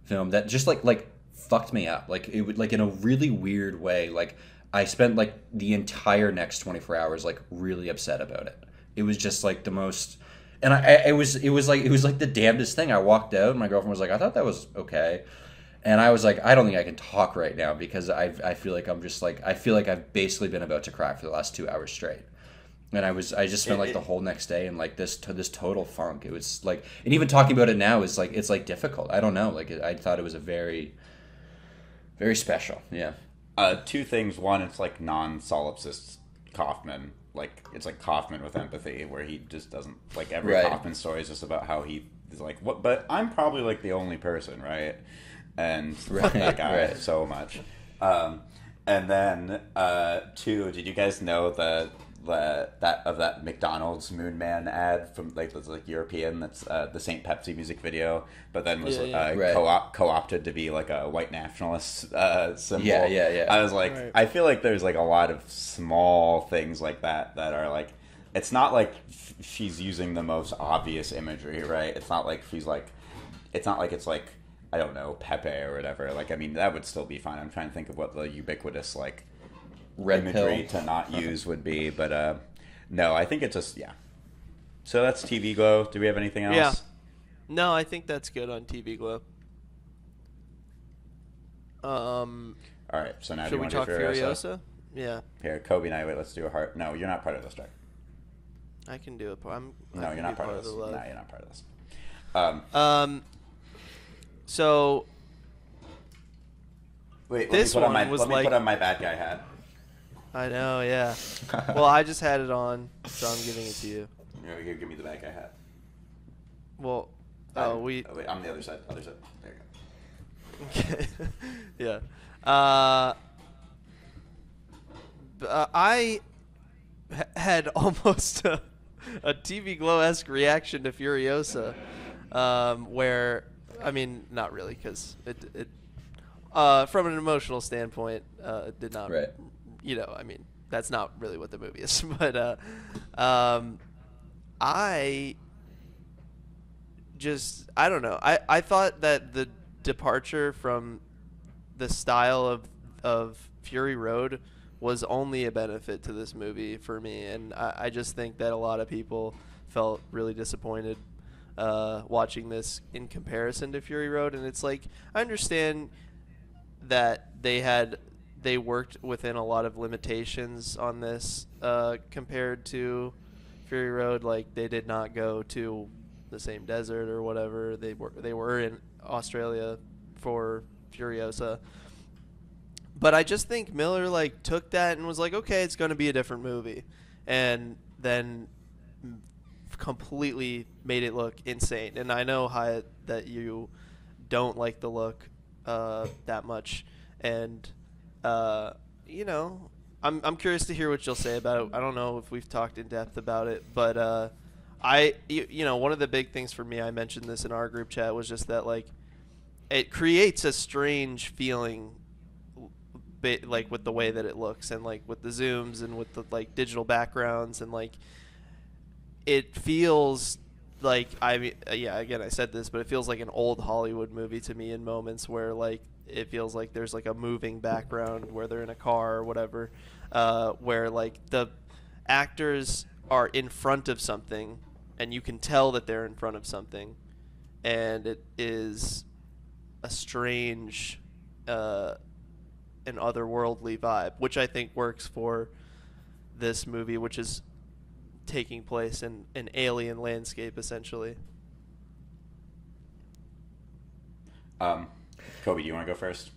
film that just like fucked me up. Like, it would, like, in a really weird way. Like, I spent like the entire next 24 hours like really upset about it. It was just like the most, and it was like the damnedest thing. I walked out and my girlfriend was like, I thought that was okay. And I was like, I don't think I can talk right now, because I feel like I feel like I've basically been about to cry for the last 2 hours straight. And I just spent like the whole next day in like this total funk. It was like, and even talking about it now is like, it's like difficult. I don't know. Like, I thought it was a very, very special. Yeah. Two things. One, it's like non-solipsist Kaufman. Like, it's like Kaufman with empathy, where he just doesn't, like, every Right. Kaufman story is just about how he is like, what? But I'm probably like the only person, right? And fuck that guy right. so much. And then two, did you guys know that McDonald's Moon Man ad from like European, that's the Saint Pepsi music video, but then was Right. co-opted to be like a white nationalist symbol. Yeah. I was like, Right. I feel like there's like a lot of small things like that are like, it's not like she's using the most obvious imagery, right? It's not like she's like, it's not like it's like, I don't know, Pepe or whatever. Like, I mean, that would still be fine. I'm trying to think of what the ubiquitous like Red imagery pill. to not use would be, but no, I think it's just, yeah. So that's TV Glow. Do we have anything else? Yeah. No, I think that's good on TV Glow. All right. So now do Should you we want to talk do Furiosa? Furiosa? Yeah, Here, Kobe and I. Wait, let's do a heart. No, you're not part of this, Jack. I can do it. I No, can you're not be part of this. the No, love. you're not part of this. So Wait, This let me, put on, one my, was let me like- put on my bad guy hat. I know, yeah. Well, I just had it on, so I'm giving it to you. Here, give me the bad guy hat. Well, Wait, I'm the other side. Other side. There you go. Okay. Yeah. I had almost a TV Glow-esque reaction to Furiosa, where, I mean, not really, because it from an emotional standpoint, it did not, Right. you know, I mean, that's not really what the movie is. But I don't know. I thought that the departure from the style of Fury Road was only a benefit to this movie for me, and I just think that a lot of people felt really disappointed watching this in comparison to Fury Road. And it's like, I understand that they worked within a lot of limitations on this compared to Fury Road. Like, they did not go to the same desert or whatever. They were in Australia for Furiosa. But I just think Miller like took that and was like, okay, it's going to be a different movie, and then completely made it look insane. And I know, Hyatt, that you don't like the look that much, and you know, I'm curious to hear what you'll say about it. I don't know if we've talked in depth about it, but you know, one of the big things for me, I mentioned this in our group chat, was just that like it creates a strange feeling, like with the way that it looks and like with the zooms and with the like digital backgrounds, and like it feels like, I mean, yeah, again, I said this, but it feels like an old Hollywood movie to me in moments where like it feels like there's like a moving background where they're in a car or whatever, where like the actors are in front of something and you can tell that they're in front of something, and it is a strange an otherworldly vibe, which I think works for this movie, which is taking place in an alien landscape, essentially. Kobe, do you want to go first?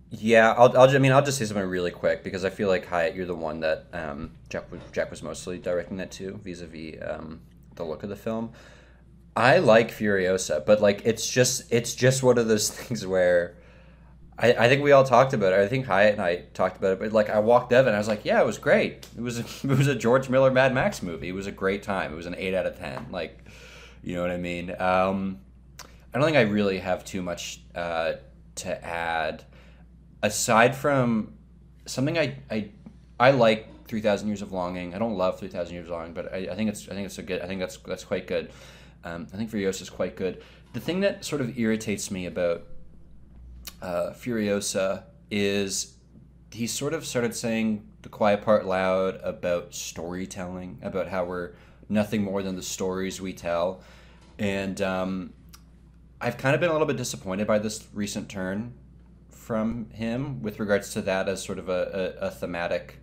Yeah, I'll just say something really quick, because I feel like, Hyatt, you're the one that Jack was mostly directing that to, vis-a-vis the look of the film. I like Furiosa, but like it's just one of those things where I think we all talked about it. I think Hyatt and I talked about it, but like I walked Evan, I was like, yeah, it was great. It was a George Miller Mad Max movie. It was a great time. It was an 8 out of 10. Like, you know what I mean? I don't think I really have too much to add, aside from something I like 3,000 Years of Longing. I don't love 3,000 Years of Longing, but I think that's quite good. I think Furiosa is quite good. The thing that sort of irritates me about Furiosa is he sort of started saying the quiet part loud about storytelling, about how we're nothing more than the stories we tell. And I've kind of been a little bit disappointed by this recent turn from him with regards to that as sort of a thematic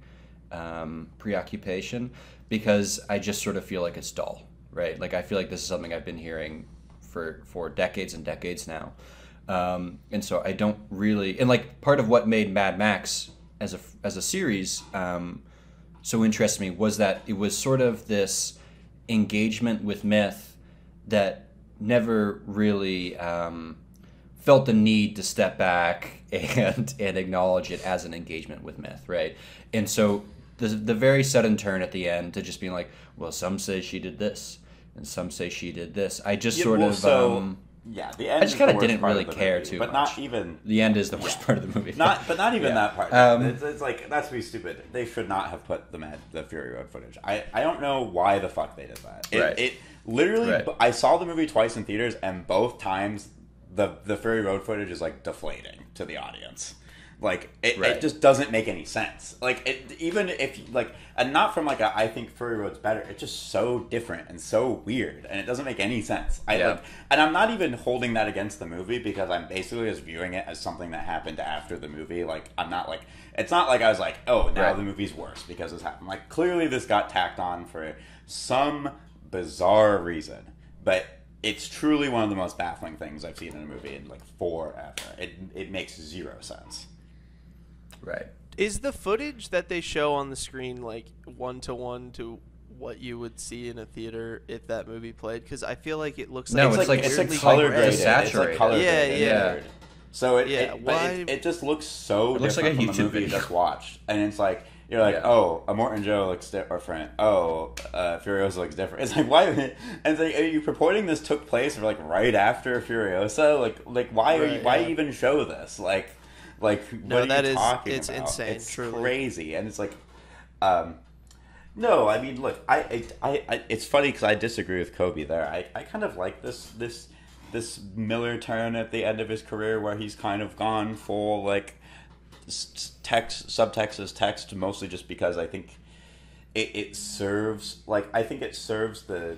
preoccupation, because I just sort of feel like it's dull. Right, like I feel like this is something I've been hearing for decades and decades now, and so I don't really. And like part of what made Mad Max as a series so interesting me was that it was sort of this engagement with myth that never really felt the need to step back and acknowledge it as an engagement with myth, right? And so the very sudden turn at the end to just being like, well, some say she did this and some say she did this. I just The end. I just kind of didn't really care too much. But not even the end is the worst part of the movie. Not even that part. It's like, that's to be stupid. They should not have put the Fury Road footage. I don't know why the fuck they did that. It literally. Right. I saw the movie twice in theaters, and both times the Fury Road footage is like deflating to the audience. Like it just doesn't make any sense. Like even if like, and not from like I think Fury Road's better. It's just so different and so weird, and it doesn't make any sense. And I'm not even holding that against the movie, because I'm basically just viewing it as something that happened after the movie. Like I'm not like, it's not like I was like, oh, now the movie's worse because this happened. Like clearly this got tacked on for some bizarre reason, but it's truly one of the most baffling things I've seen in a movie in like forever. It makes zero sense. Right. Is the footage that they show on the screen like 1-to-1 to what you would see in a theater if that movie played? Because I feel like it looks like it's like color graded. It's like color graded. Yeah. So it just looks so different like a from YouTube the movie video. you just watched, and it's like you're like, oh, Immortan Joe looks different. Oh, Furiosa looks different. It's like, why? And it's like, are you purporting this took place like right after Furiosa? Like why even show this? Like what are you talking it's about? Insane, it's truly crazy, and it's like, no, I mean, look, I it's funny because I disagree with Kobe there. I kind of like this Miller turn at the end of his career, where he's kind of gone full like subtext as text, mostly just because I think it serves, like, I think it serves the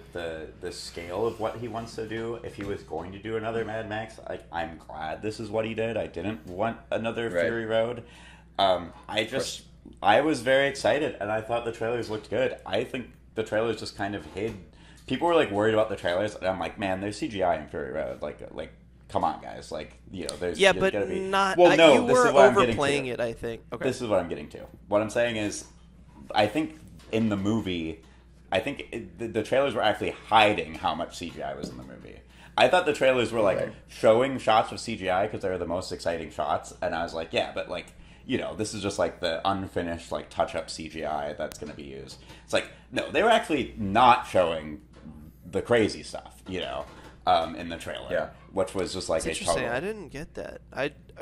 scale of what he wants to do. If he was going to do another Mad Max, like, I'm glad this is what he did. I didn't want another Fury Road. I was very excited, and I thought the trailers looked good. I think the trailers just kind of hid. People were like worried about the trailers, and I'm like, man, there's CGI in Fury Road. Like, come on, guys. Like, you know, there's but gonna be not. Well, no, you this were is what I'm getting overplaying to. it. I think. Okay. This is what I'm getting to. What I'm saying is, I think in the movie, I think the trailers were actually hiding how much CGI was in the movie. I thought the trailers were like showing shots of CGI because they were the most exciting shots, and I was like, yeah, but like, you know, this is just like the unfinished like touch-up CGI that's going to be used. It's like, no, they were actually not showing the crazy stuff, you know, in the trailer, which was just like That's interesting. I didn't get that.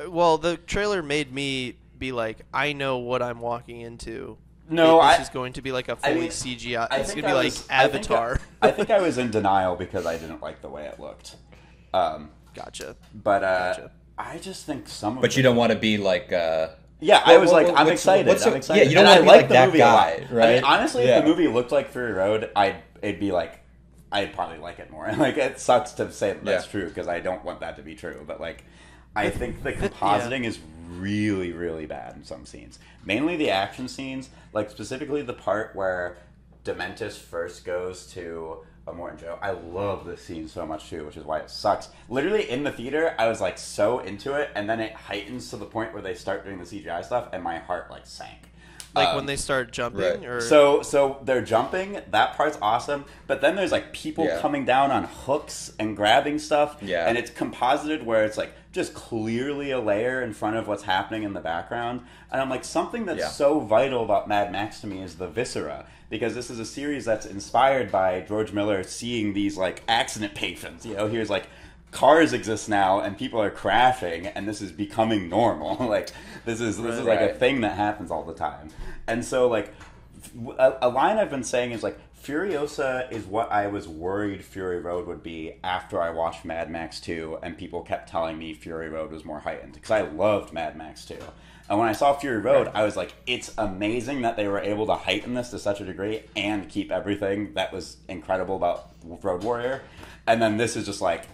Well, the trailer made me be like, I know what I'm walking into. No, this is going to be like a fully CGI. It's going to be like Avatar. I think I was in denial because I didn't like the way it looked. Gotcha. But Gotcha. I just think some of But you don't want to be like. Yeah, I was like, I'm excited. I'm excited. Yeah, you don't want to be like that guy, right? I mean, honestly, if the movie looked like Fury Road, it'd be like, I'd probably like it more. Like, it sucks to say that's true because I don't want that to be true. But like, I think the compositing is really, really bad in some scenes. Mainly the action scenes, like specifically the part where Dementus first goes to Immortan Joe. I love this scene so much too, which is why it sucks. Literally in the theater, I was like so into it, and then it heightens to the point where they start doing the CGI stuff, and my heart like sank. Like when they start jumping, or so they're jumping. That part's awesome, but then there's like people coming down on hooks and grabbing stuff, and it's composited where it's like just clearly a layer in front of what's happening in the background. And I'm like, something that's so vital about Mad Max to me is the viscera, because this is a series that's inspired by George Miller seeing these like accident patients. You know, here's like, cars exist now and people are crashing and this is becoming normal. Like this is like a thing that happens all the time. And so like a line I've been saying is like, Furiosa is what I was worried Fury Road would be after I watched Mad Max 2 and people kept telling me Fury Road was more heightened, because I loved Mad Max 2. And when I saw Fury Road, I was like, it's amazing that they were able to heighten this to such a degree and keep everything that was incredible about Road Warrior. And then this is just like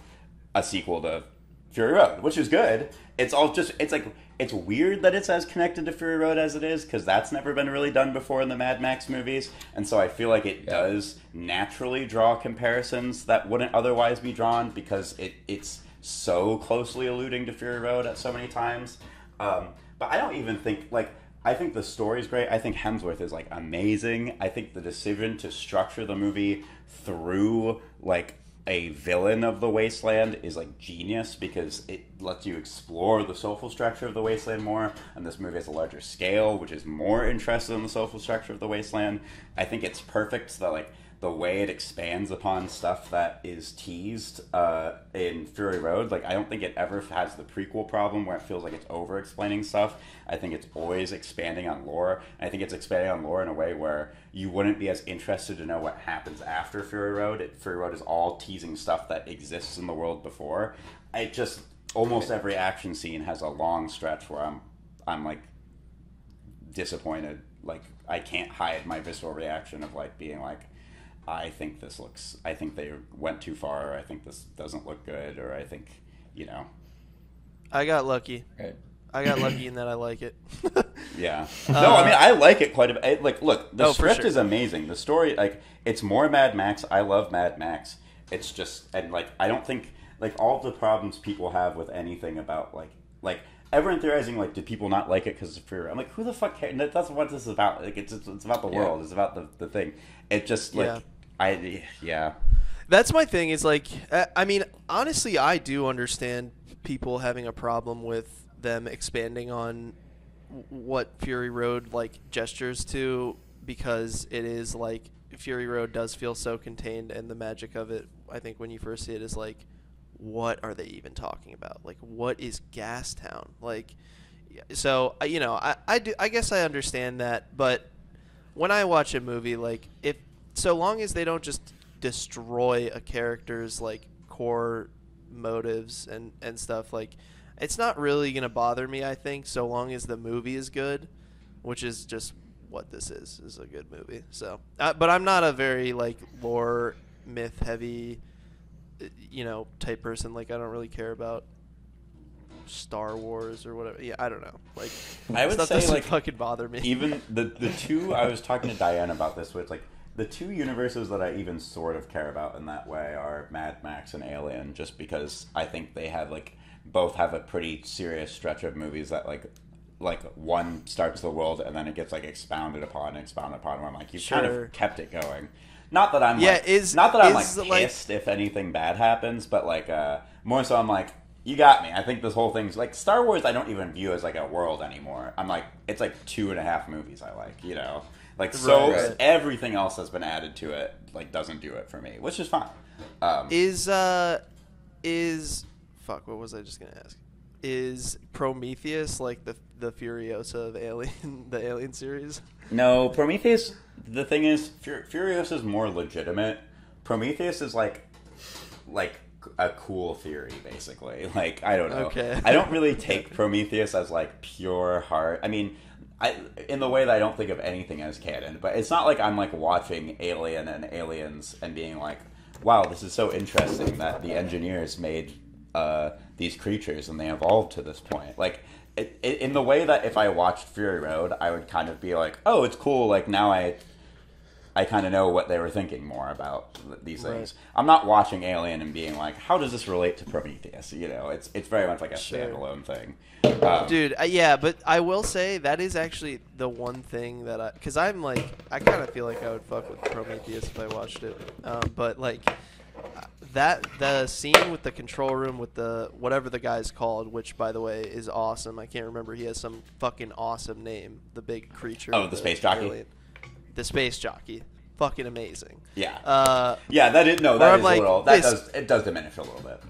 a sequel to Fury Road, which is good. It's all just, it's like, it's weird that it's as connected to Fury Road as it is, because that's never been really done before in the Mad Max movies. And so I feel like it does naturally draw comparisons that wouldn't otherwise be drawn, because it's so closely alluding to Fury Road at so many times. But I don't even think, like, I think the story's great. I think Hemsworth is, like, amazing. I think the decision to structure the movie through, like, a villain of the Wasteland is like genius, because it lets you explore the social structure of the Wasteland more, and this movie has a larger scale, which is more interested in the social structure of the Wasteland. I think it's perfect that like the way it expands upon stuff that is teased in Fury Road. Like, I don't think it ever has the prequel problem where it feels like it's over-explaining stuff. I think it's always expanding on lore. I think it's expanding on lore in a way where you wouldn't be as interested to know what happens after Fury Road. Fury Road is all teasing stuff that exists in the world before. Almost every action scene has a long stretch where I'm like disappointed. Like, I can't hide my visceral reaction of like being like, I think they went too far, or I think this doesn't look good, or I think, you know. I got lucky. Right. I got lucky in that I like it. Yeah. No, I mean, I like it quite a bit. Like, look, the script sure. is amazing. The story, like, it's more Mad Max. I love Mad Max. It's just, and like, I don't think, like, all the problems people have with anything about, like, everyone theorizing, like, did people not like it because it's Fury Road? I'm like, who the fuck cares? That's what this is about. Like, it's about the world. It's about the thing. It just, like, That's my thing, is, like, I mean, honestly, I do understand people having a problem with them expanding on what Fury Road, like, gestures to, because it is, like, Fury Road does feel so contained, and the magic of it, I think, when you first see it, is, like, what are they even talking about? Like, what is Gastown? Like, so, you know, I guess I understand that, but when I watch a movie, like, so long as they don't just destroy a character's, like, core motives and stuff, like, it's not really going to bother me, I think, so long as the movie is good, which is just what this is a good movie. So, but I'm not a very like lore myth heavy, type person. Like I don't really care about Star Wars or whatever. Yeah, I don't know. Like I would stuff say doesn't like fucking bother me. Even the two, I was talking to Diane about this, which like the two universes that I even sort of care about in that way are Mad Max and Alien, just because I think they have like both have a pretty serious stretch of movies that like one starts the world and then it gets like expounded upon, where I'm like, you've kind of kept it going. Not that I'm pissed if anything bad happens, but like more so I'm like, you got me. I think this whole thing's like Star Wars. I don't even view as like a world anymore. I'm like, it's like 2.5 movies I like, like so everything else that's been added to it like doesn't do it for me, which is fine. Fuck, what was I just gonna ask? Is Prometheus like the Furiosa of Alien, the Alien series? No, Prometheus. The thing is, Furiosa is more legitimate. Prometheus is like a cool theory, basically. Like I don't know. Okay. I don't really take Prometheus as like pure heart. I mean, in the way that I don't think of anything as canon, but it's not like I'm like watching Alien and Aliens and being like, wow, this is so interesting that the engineers made these creatures and they evolved to this point. Like in the way that if I watched Fury Road, I would kind of be like, oh, it's cool. Like now I kind of know what they were thinking more about these things. Right. I'm not watching Alien and being like, how does this relate to Prometheus? It's very much like a standalone thing. Dude, yeah, but I will say that is actually the one thing that because I'm like, I kind of feel like I would fuck with Prometheus if I watched it. But like the scene with the control room with the whatever the guy's called, which by the way is awesome. I can't remember. He has some fucking awesome name. The big creature. Oh, the space jockey. Alien. The space jockey, fucking amazing. Yeah. That is like, a little. It does diminish a little bit.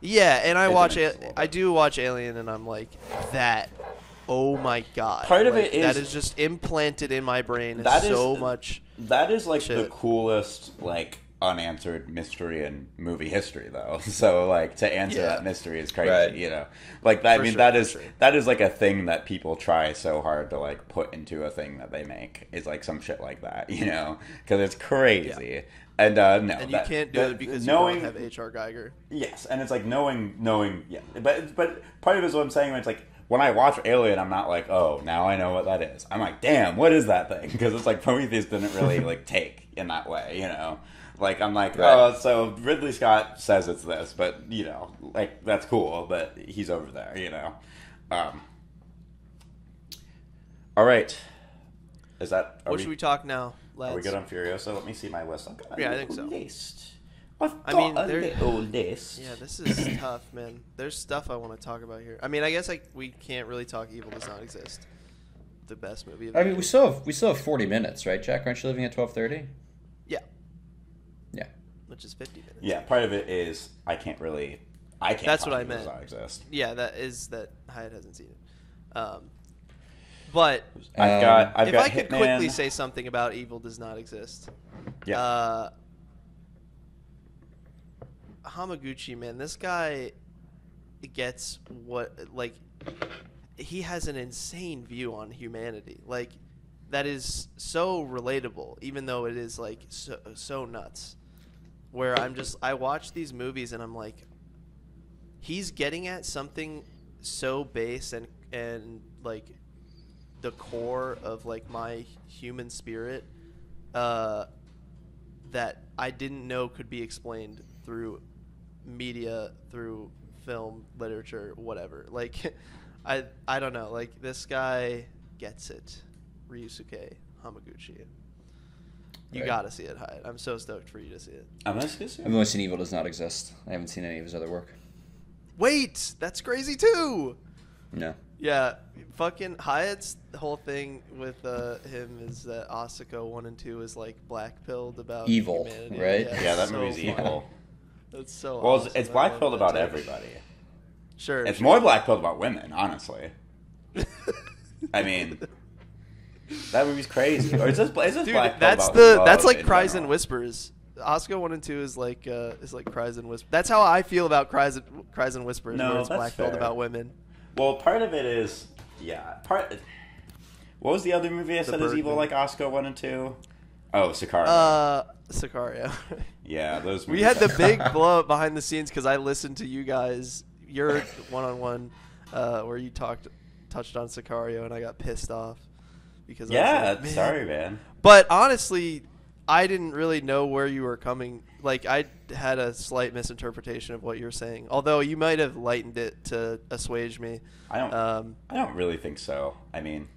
Yeah, and I do watch Alien, and I'm like that. Oh my god! Part of it is that is just implanted in my brain. That much. That is like shit. The coolest like unanswered mystery in movie history, though. So like to answer that mystery is crazy. Right. Like that. That is like a thing that people try so hard to like put into a thing that they make. Is like some shit like that, because it's crazy. Yeah. And and you can't do it because you don't have H.R. Geiger. Yes, and it's like knowing. Yeah, but part of it is what I'm saying. It's like when I watch Alien, I'm not like, oh, now I know what that is. I'm like, damn, what is that thing? Because it's like Prometheus didn't really like take in that way, Like I'm like, oh, so Ridley Scott says it's this, but like that's cool, but he's over there, All right, is that? What should we talk now? Are we good on Furiosa? Let me see my list. I think so. List. I mean, a little list. Yeah, this is tough, man. There's stuff I want to talk about here. I mean, I guess we can't really talk Evil Does Not Exist. The best movie of the year. We still have 40 minutes, right, Jack? Aren't you leaving at 12:30? Yeah. Yeah. Which is 50 minutes. Yeah, part of it is I can't. That's what I meant. Does Not Exist. Yeah, that is that Hyatt hasn't seen it. But I've got if I could quickly say something about Evil Does Not Exist. Yeah. Hamaguchi, man, this guy gets he has an insane view on humanity. Like that is so relatable, even though it is like so nuts. Where I watch these movies and I'm like, he's getting at something so base and like the core of like my human spirit that I didn't know could be explained through media, through film, literature, whatever. Like I don't know, like this guy gets it. Ryusuke Hamaguchi. You gotta see it, Hyatt. I'm so stoked for you to see it. I'm gonna see it. I've only seen Evil Does Not Exist. I haven't seen any of his other work. Wait, that's crazy too. No. Yeah, fucking Hyatt's whole thing with him is that Asako 1 and 2 is like black-pilled about evil, humanity. right? Yeah, that movie's evil. That's so well, awesome. it's black-pilled about everybody. Sure. It's more black-pilled about women, honestly. I mean, that movie's crazy. Or is this Dude, black-pilled that's like in Cries general? and Whispers. Asako 1 and 2 is like Cries and Whispers. That's how I feel about Cries and Whispers. No, where it's that's black-pilled fair. about women. Well, part of it is, What was the other movie I said is evil, Birdman. like Oscar 1 and 2? Oh, Sicario. Sicario. Yeah, those movies. We had the big blow up behind the scenes because I listened to you guys, your one-on-one, where you touched on Sicario, and I got pissed off because I was like, man. Sorry, man. But honestly, I didn't really know where you were coming. Like, I had a slight misinterpretation of what you're saying, although you might have lightened it to assuage me. I don't really think so. I mean,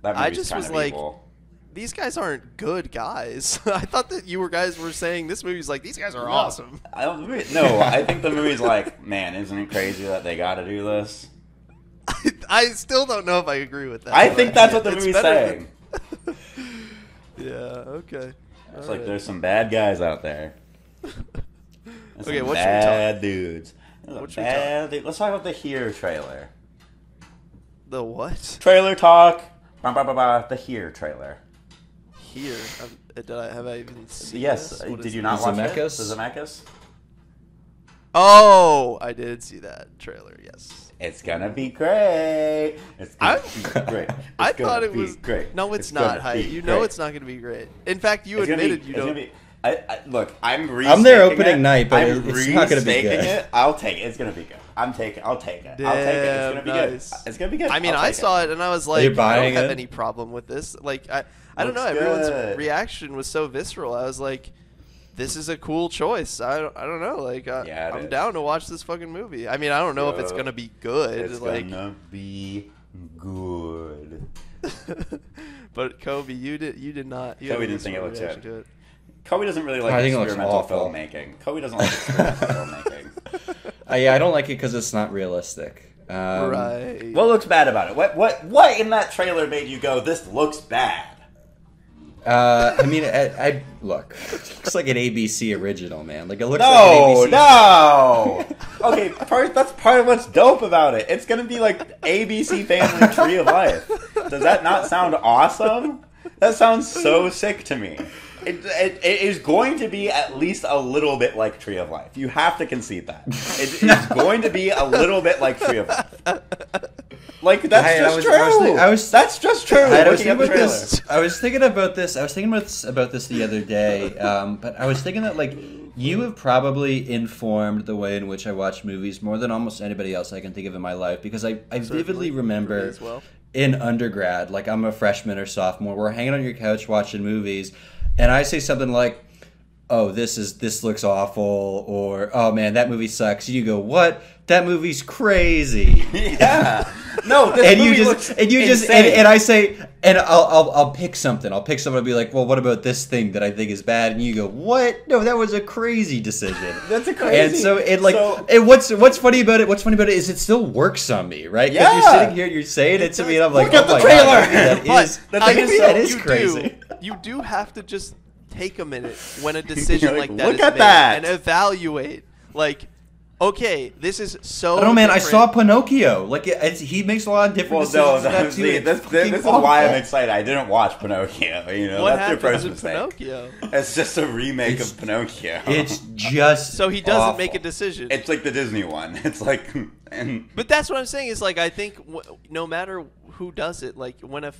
that movie's I just kind was of like, evil. these guys aren't good guys. I thought that you guys were saying this movie's like, these guys are awesome. I think the movie's like, man, isn't it crazy that they got to do this? I still don't know if I agree with that. I but think that's what the it's movie's better saying. than- Yeah, okay. It's All like right. there's some bad guys out there. Okay, Some what should we bad dudes. What should we Let's talk about the Here trailer. The what? Trailer talk. The Here trailer. Here. Have I even seen Yes. this? What Did is you it? not watch it? Zemeckis? Zemeckis? Oh, I did see that trailer, yes. It's gonna be great. It's gonna be great. I It's gonna thought it be was great. No, it's gonna not. be You know great. it's not going to be great. In fact, you It's gonna admitted be- you it's don't. gonna be- Look, I'm I'm there restaking opening it. night, but I'm it's not gonna be restaking good. it. I'll take it. It's gonna be good. I'll take it. I'll take it. It's gonna be Nice. good. It's gonna be good. I mean, I'll I take saw it and I was like, You're I don't buying have it? any problem with this. Like, I don't know. Looks Everyone's good. reaction was so visceral. I was like, this is a cool choice. I don't know. Like, Yeah, it I'm is. down to watch this fucking movie. I mean, I don't know if it's gonna be good. It's like, gonna be good. but Kobe, you did not. You Kobe had a didn't think it visceral looked reaction good. to it. Kobe doesn't really like I think it looks experimental awful. filmmaking. Kobe doesn't like experimental filmmaking. Yeah, I don't like it because it's not realistic. Right. What looks bad about it? What in that trailer made you go, this looks bad? I mean, I look. It looks like an ABC original, man. Like it looks No, like an ABC. no. Okay, that's part of what's dope about it. It's gonna be like ABC Family Tree of Life. Does that not sound awesome? That sounds so sick to me. It is going to be at least a little bit like Tree of Life. You have to concede that. It is going to be a little bit like Tree of Life. Like that's just true. That's just true. I was Looking at thinking the about trailer. this. I was thinking about this. I was thinking about this the other day. But I was thinking that like you have probably informed the way in which I watch movies more than almost anybody else I can think of in my life because I vividly For remember me as well. in undergrad, like I'm a freshman or sophomore, we're hanging on your couch watching movies, and I say something like, "Oh, this looks awful," or "Oh man, that movie sucks." You go, "What? That movie's crazy." Yeah. No, this And you movie just looks and you just insane. and I say and I'll pick something. I'll pick something. I'll be like, "Well, what about this thing that I think is bad?" And you go, "What? No, that was a crazy decision." That's a crazy. And so it like So- and what's funny about it? What's funny about it is it still works on me, right? 'Cause Yeah. you're sitting here, you're saying it to me, and I'm like, Look at "Oh the my trailer!" God, that But is the thing is, that is you crazy." You do have to just take a minute when a decision Like, like that look is at made that. and evaluate. Like, okay, this is so. I don't know, man. I different. saw Pinocchio. Like, he makes a lot of different Well, decisions. no, in that this too. It's fucking is why I'm awful. excited. I didn't watch Pinocchio. You know, What that's your happens first in mistake. Pinocchio? It's just a remake It's- of Pinocchio. It's just So he doesn't awful. make a decision. It's like the Disney one. It's like, and But that's what I'm saying is like I think no matter who does it, like when a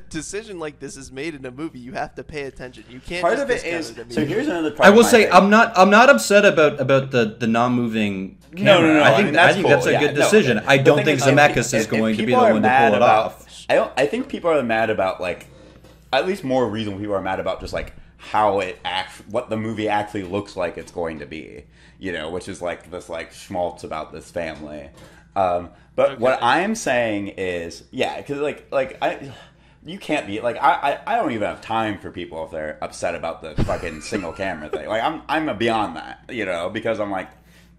decision like this is made in a movie, you have to pay attention. You can't. part just of it discount is. it So immediately. here's another. Part I will of my say thing. I'm not upset about the non-moving camera. No. I think mean, that's that's cool. a Yeah, good no. decision. I The don't thing think is, Zemeckis is if going to be the people are one to mad pull it about- off. I think people are mad about like, at least more reason people are mad about just like how what the movie actually looks like it's going to be. You know, which is like this like schmaltz about this family. But what I'm saying is, yeah, because you can't be like I don't even have time for people if they're upset about the fucking single camera thing. Like I'm beyond that, you know, because I'm like,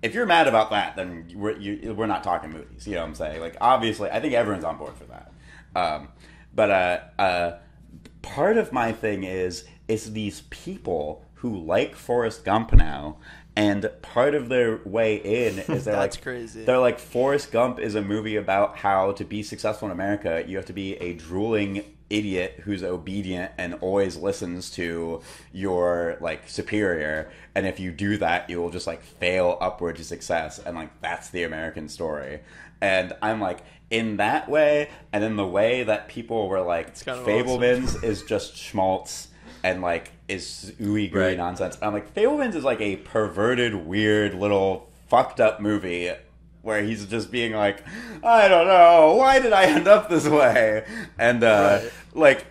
if you're mad about that, then we're not talking movies. You know what I'm saying? Like obviously, I think everyone's on board for that. But part of my thing is these people who like Forrest Gump now. And part of their way in is they're That's like, crazy. They're like, Forrest Gump is a movie about how to be successful in America, you have to be a drooling idiot who's obedient and always listens to your like superior, and if you do that, you will just like fail upward to success, and like that's the American story. And I'm like, in that way, and in the way that people were like, Fablemans is just schmaltz and like is ooey gooey nonsense. I'm like, Fablemans is like a perverted, weird little fucked up movie where he's just being like, I don't know, why did I end up this way? And like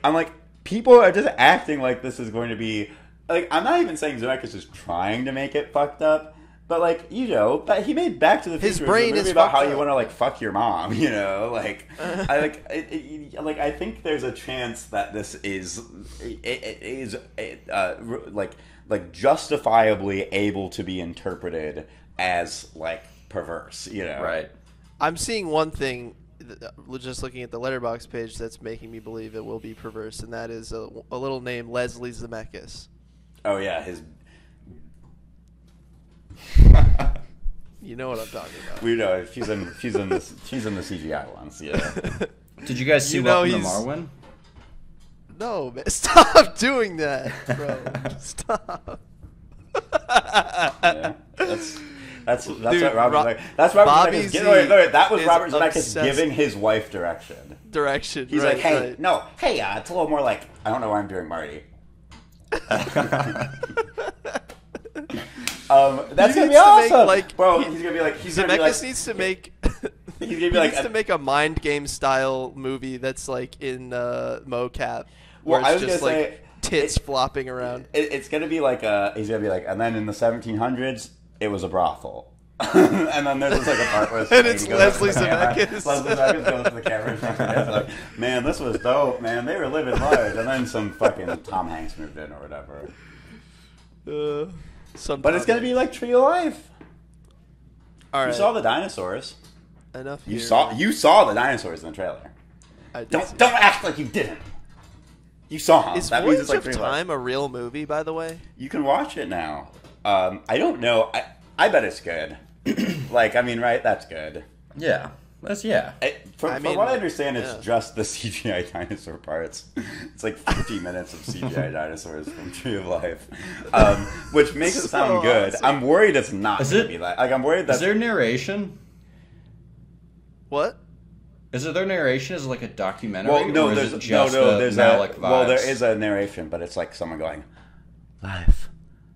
I'm like, people are just acting like this is going to be like, I'm not even saying Zemeckis is trying to make it fucked up. But, like, you know, but he made Back to the Future. His brain is about how up. You want to, like, fuck your mom, you know? Like, I think there's a chance that this is justifiably able to be interpreted as, like, perverse, you know? Right. I'm seeing one thing, just looking at the Letterboxd page, that's making me believe it will be perverse, and that is a little name, Leslie Zemeckis. Oh, yeah, his... You know what I'm talking about. We know she's in the CGI ones. Yeah. Did you guys see Welcome to Marwen? No, man, stop doing that, bro. Stop. Yeah, that's dude, what Robert Zemeckis. That's Robert Zemeckis. That was Robert Zemeckis giving his wife direction. He's right, like, hey, it's a little more like, I don't know why I'm doing Marty. That's gonna be awesome, bro. He's gonna be like, Zemeckis needs to make. He needs to make a Mind Game style movie that's like in mocap, where it's just like tits flopping around. It's gonna be like he's gonna be like, and then in the 1700s, it was a brothel. And then there's just like a part where it's Leslie Zemeckis. Leslie Zemeckis goes to the camera and it's like, man, this was dope, man. They were living large, and then some fucking Tom Hanks moved in or whatever. But it's gonna be like Tree of Life. All right. You saw the dinosaurs. Enough. You saw the dinosaurs in the trailer. Don't act like you didn't. You saw them. Is Voyage of Time a real movie, by the way? You can watch it now. I don't know. I bet it's good. Like, I mean, right? That's good. Yeah. From what I understand, it's just the CGI dinosaur parts. It's like 50 minutes of CGI dinosaurs from Tree of Life, which makes it sound good. Awesome. I'm worried it's not going to be like I'm worried that... Is there narration? What? Is there narration? Is it like a documentary? Well, no, or there's is it just there's Malick vibes? Well, there is a narration, but it's like someone going, "Life,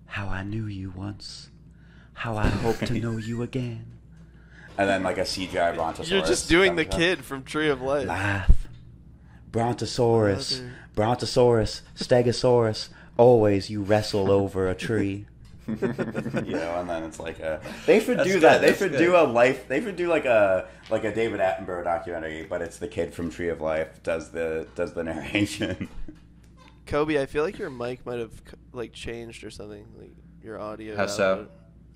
how I knew you once, how I hope to know you again." And then like a CGI Brontosaurus. You're just doing the kid from Tree of Life. Life, Brontosaurus, Stegosaurus. Always you wrestle over a tree. You know, and then it's like they should do that. They should do a life. They should do like a David Attenborough documentary, but it's the kid from Tree of Life does the narration. Kobe, I feel like your mic might have like changed or something. Like your audio. How so?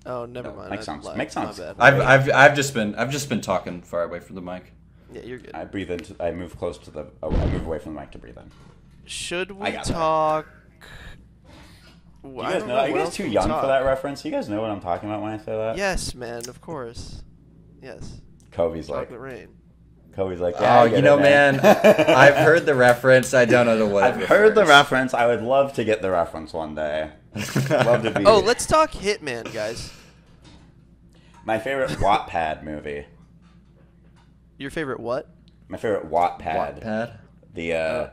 Oh, never mind. Make sounds. I've just been talking far away from the mic. Yeah, you're good. I breathe into. I move close to the. I move away from the mic to breathe in. Should we talk? You guys know? Are you guys too young for that reference? You guys know what I'm talking about when I say that? Yes, man. Of course. Yes. Kobe's like. Chocolate Rain. Kobe's like, yeah, oh, you know, man, I've heard the reference. I don't know what. I've heard the reference. I would love to get the reference one day. Love to be. Oh, let's talk Hitman, guys. My favorite Wattpad movie. Your favorite what? My favorite Wattpad. Wattpad.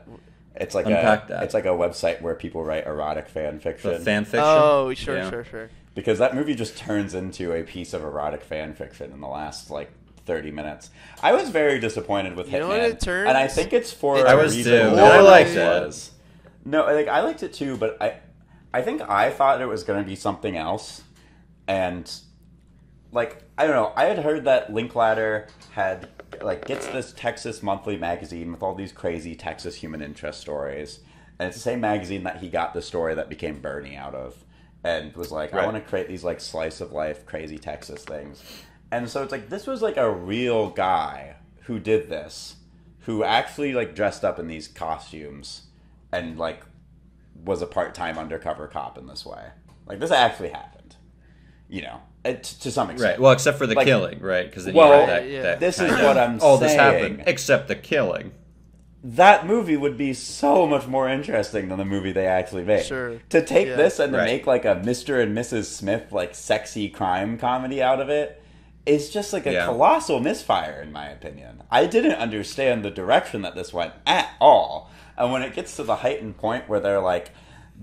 It's like it's like a website where people write erotic fan fiction. The fan fiction. Oh, sure. Because that movie just turns into a piece of erotic fan fiction in the last like 30 minutes. I was very disappointed with Hitman. You know what it turns? And I think it's for I was too. I liked it. No, like I liked it too, but I think I thought it was going to be something else. And like, I don't know, I had heard that Linklater had like gets this Texas Monthly magazine with all these crazy Texas human interest stories. And it's the same magazine that he got the story that became Bernie out of. And was like, I want to create these like slice of life crazy Texas things. And so it's like, this was like a real guy who did this, who actually like dressed up in these costumes and like was a part-time undercover cop in this way. Like this actually happened, you know, to some extent. Right. Well, except for the killing, right? Because this is what I'm saying. All this happened except the killing. that movie would be so much more interesting than the movie they actually made. Sure. To take Yeah. this and to Right. make like a Mr. and Mrs. Smith like sexy crime comedy out of it is just like a Yeah. colossal misfire in my opinion. I didn't understand the direction that this went at all. And when it gets to the heightened point where they're like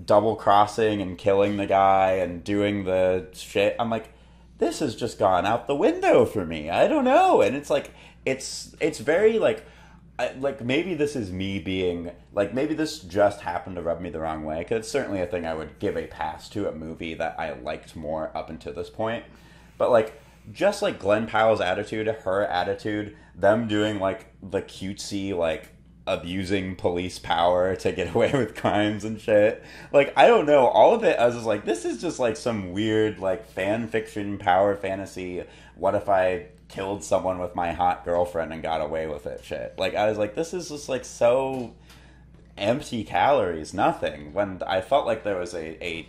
double crossing and killing the guy and doing the shit, I'm like, this has just gone out the window for me. I don't know. And it's like it's very like maybe this is me being like, maybe this just happened to rub me the wrong way, because it's certainly a thing I would give a pass to, a movie that I liked more up until this point. But like, just like Glenn Powell's attitude, her attitude, them doing like the cutesy like abusing police power to get away with crimes and shit, like, I don't know, all of it, I was just like, this is just like some weird like fan fiction power fantasy, what if I killed someone with my hot girlfriend and got away with it shit. Like, I was like, this is just like so empty calories, nothing, when I felt like there was a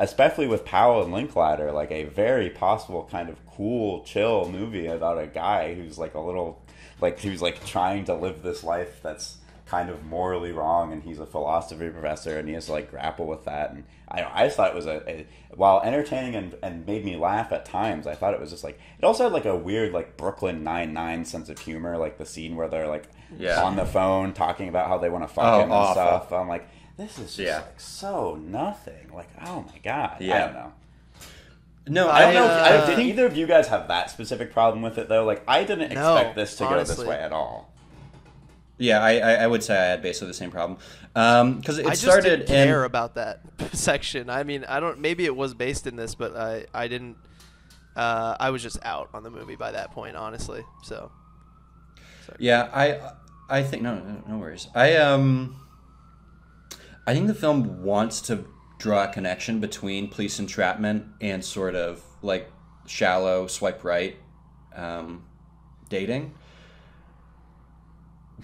especially with Powell and Linklater, like a very possible kind of cool, chill movie about a guy who's like a little, like, who's like trying to live this life that's kind of morally wrong, and he's a philosophy professor and he has to like grapple with that. And I just thought it was while entertaining and made me laugh at times, I thought it was just like, it also had like a weird like Brooklyn Nine-Nine sense of humor, like the scene where they're like on the phone talking about how they want to fuck him and awful. stuff. I'm like, this is just Yeah. like so nothing. Like, oh my god. I Yeah. don't know. No, I don't know. I Did either of you guys have that specific problem with it though? Like, I didn't No, expect this to go this honestly. way at all. Yeah, I would say I had basically the same problem. Because it I just started didn't care about that section. I mean, I don't. Maybe it was based in this, but I didn't. I was just out on the movie by that point, honestly. So. Sorry. Yeah, I think no worries. I think the film wants to draw a connection between police entrapment and sort of like shallow swipe right dating,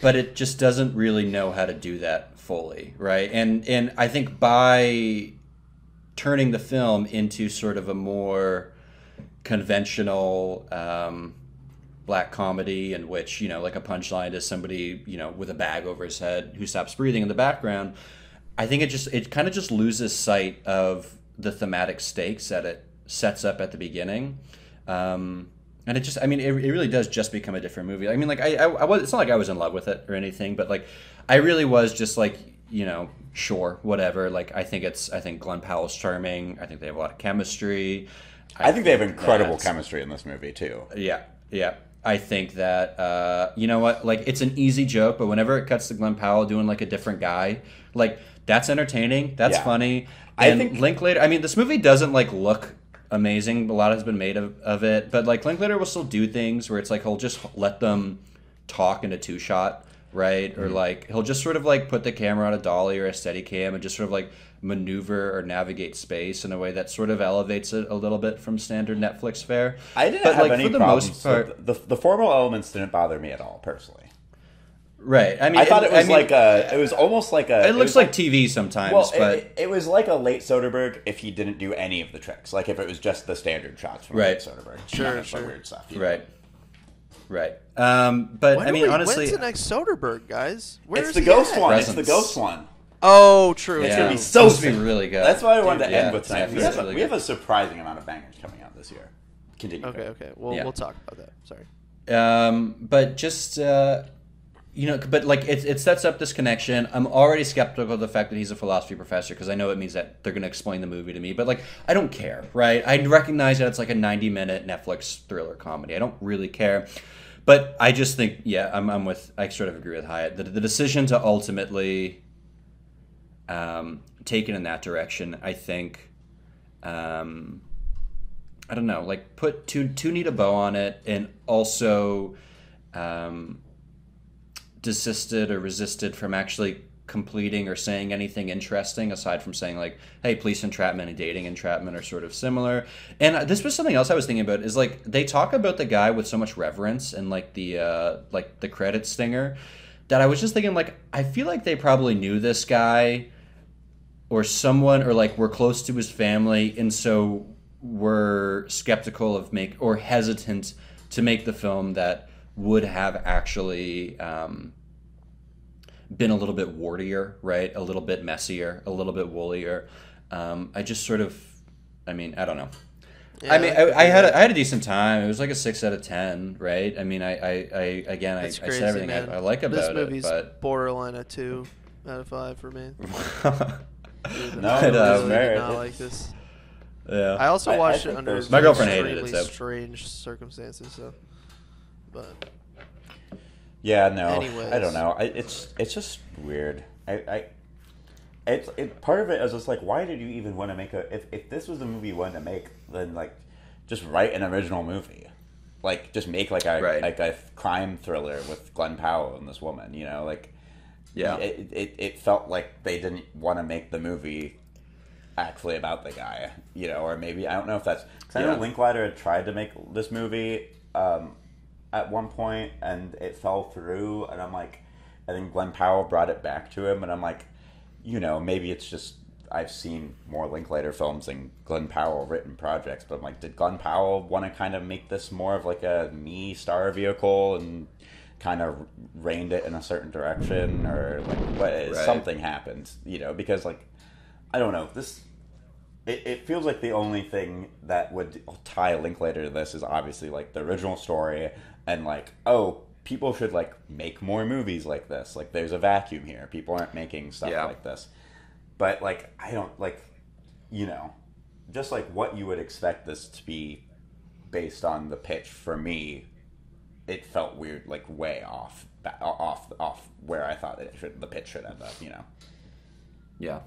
but it just doesn't really know how to do that fully, right? And I think by turning the film into sort of a more conventional black comedy, in which, you know, like a punchline is somebody, you know, with a bag over his head who stops breathing in the background, I think it kind of just loses sight of the thematic stakes that it sets up at the beginning. And it just, I mean, it really does just become a different movie. I mean, like, I was, it's not like I was in love with it or anything, but like, I really was just like, you know, sure, whatever. Like, I think Glenn Powell's charming. I think they have a lot of chemistry. I think they have incredible that- chemistry in this movie too. Yeah. I think that, you know what, like, it's an easy joke, but whenever it cuts to Glenn Powell doing like a different guy, like, that's entertaining. That's Yeah. funny. I And think- Linklater, I mean, this movie doesn't like look amazing. A lot has been made of it, but like Linklater will still do things where it's like he'll just let them talk in a two shot, right? Or like he'll just sort of like put the camera on a dolly or a steady cam and just sort of like maneuver or navigate space in a way that sort of elevates it a little bit from standard Netflix fare. I didn't But, have like, any for the problems. most part, The formal elements didn't bother me at all, personally. right. I mean, I thought it was like a. It was almost like a. It looks was like TV sometimes, Well, but it was like a late Soderbergh if he didn't do any of the tricks. Like if it was just the standard shots from Right. late Soderbergh. Sure, None of the sure. weird stuff. you right. But When I are mean, we- honestly, when's the next Soderbergh, guys? know. Where's It's the he ghost at? one. It's the Presence. ghost one. Oh, true. yeah, It's gonna be it's so supposed to be sick. really good. That's why I wanted to Yeah, end with tonight. yeah, We have, it's really we have good. a surprising amount of bangers coming out this year. Continue. Okay, okay. Yeah. We'll talk about that. Sorry. But just you know, but like it sets up this connection. I'm already skeptical of the fact that he's a philosophy professor because I know it means that they're going to explain the movie to me. But like, I don't care, right? I recognize that it's like a 90-minute Netflix thriller comedy. I don't really care. But I just think, yeah, I sort of agree with Hyatt. The decision to ultimately take it in that direction, I think, I don't know, like put too neat a bow on it, and also desisted or resisted from actually completing or saying anything interesting aside from saying like, hey, police entrapment and dating entrapment are sort of similar. And this was something else I was thinking about, is like they talk about the guy with so much reverence and like the credit stinger, that I was just thinking like, I feel like they probably knew this guy or someone, or like were close to his family, and so were skeptical of or hesitant to make the film that would have actually been a little bit wartier, right? A little bit messier, a little bit woollier. I just sort of, I mean, I don't know. Yeah, I mean, I had a decent time. It was like a 6 out of 10, right? I mean, I It's said crazy, everything man. I like about this it, movie's but borderline a 2 out of 5 for me. Dude, No, I that's really fair. did not like this. yeah. I also I watched think it under there's- My girlfriend hated it, extremely so. strange circumstances. So, but Yeah, no, Anyways. I don't know. It's just weird. It's part of it is just like, why did you even want to make if this was the movie you wanted to make, then like just write an original movie, like just make like a crime thriller with Glenn Powell and this woman, you know, like Yeah. It felt like they didn't want to make the movie actually about the guy, you know, or maybe I don't know if that's because I know Yeah. Linklater had tried to make this movie at one point and it fell through, and I'm like, I think Glenn Powell brought it back to him, and I'm like, you know, maybe it's just I've seen more Linklater films than Glenn Powell written projects, but I'm like, did Glenn Powell want to kind of make this more of like a me star vehicle and kind of reined it in a certain direction, or like what something happened, you know, because like I don't know, this it feels like the only thing that would tie Linklater to this is obviously like the original story and like, oh, people should like make more movies like this, like there's a vacuum here, people aren't making stuff like this. But like I don't like, you know, just like what you would expect this to be based on the pitch, for me it felt weird, like way off where I thought the pitch should end up, you know. Yeah.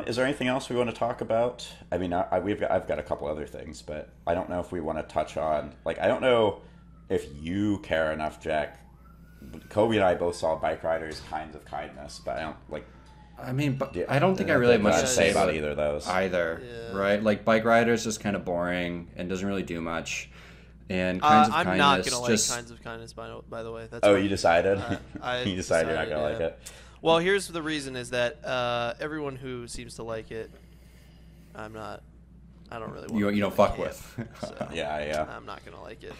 Is there anything else we want to talk about? I mean, I've got a couple other things, but I don't know if we want to touch on, like, I don't know if you care enough, Jack. Kobe and I both saw Bike Riders Kinds of Kindness, but I don't, like... I mean, but I don't think I really have much to say about either of those. Right? Like, Bike Riders is kind of boring and doesn't really do much. And Kinds of I'm Kindness not gonna just... like Kinds of Kindness, by the way. That's Oh, my- you decided? I You decided you're not going to like it? Well, here's the reason: is that everyone who seems to like it, I don't really want. You don't fuck with. So Yeah. I'm not gonna like it.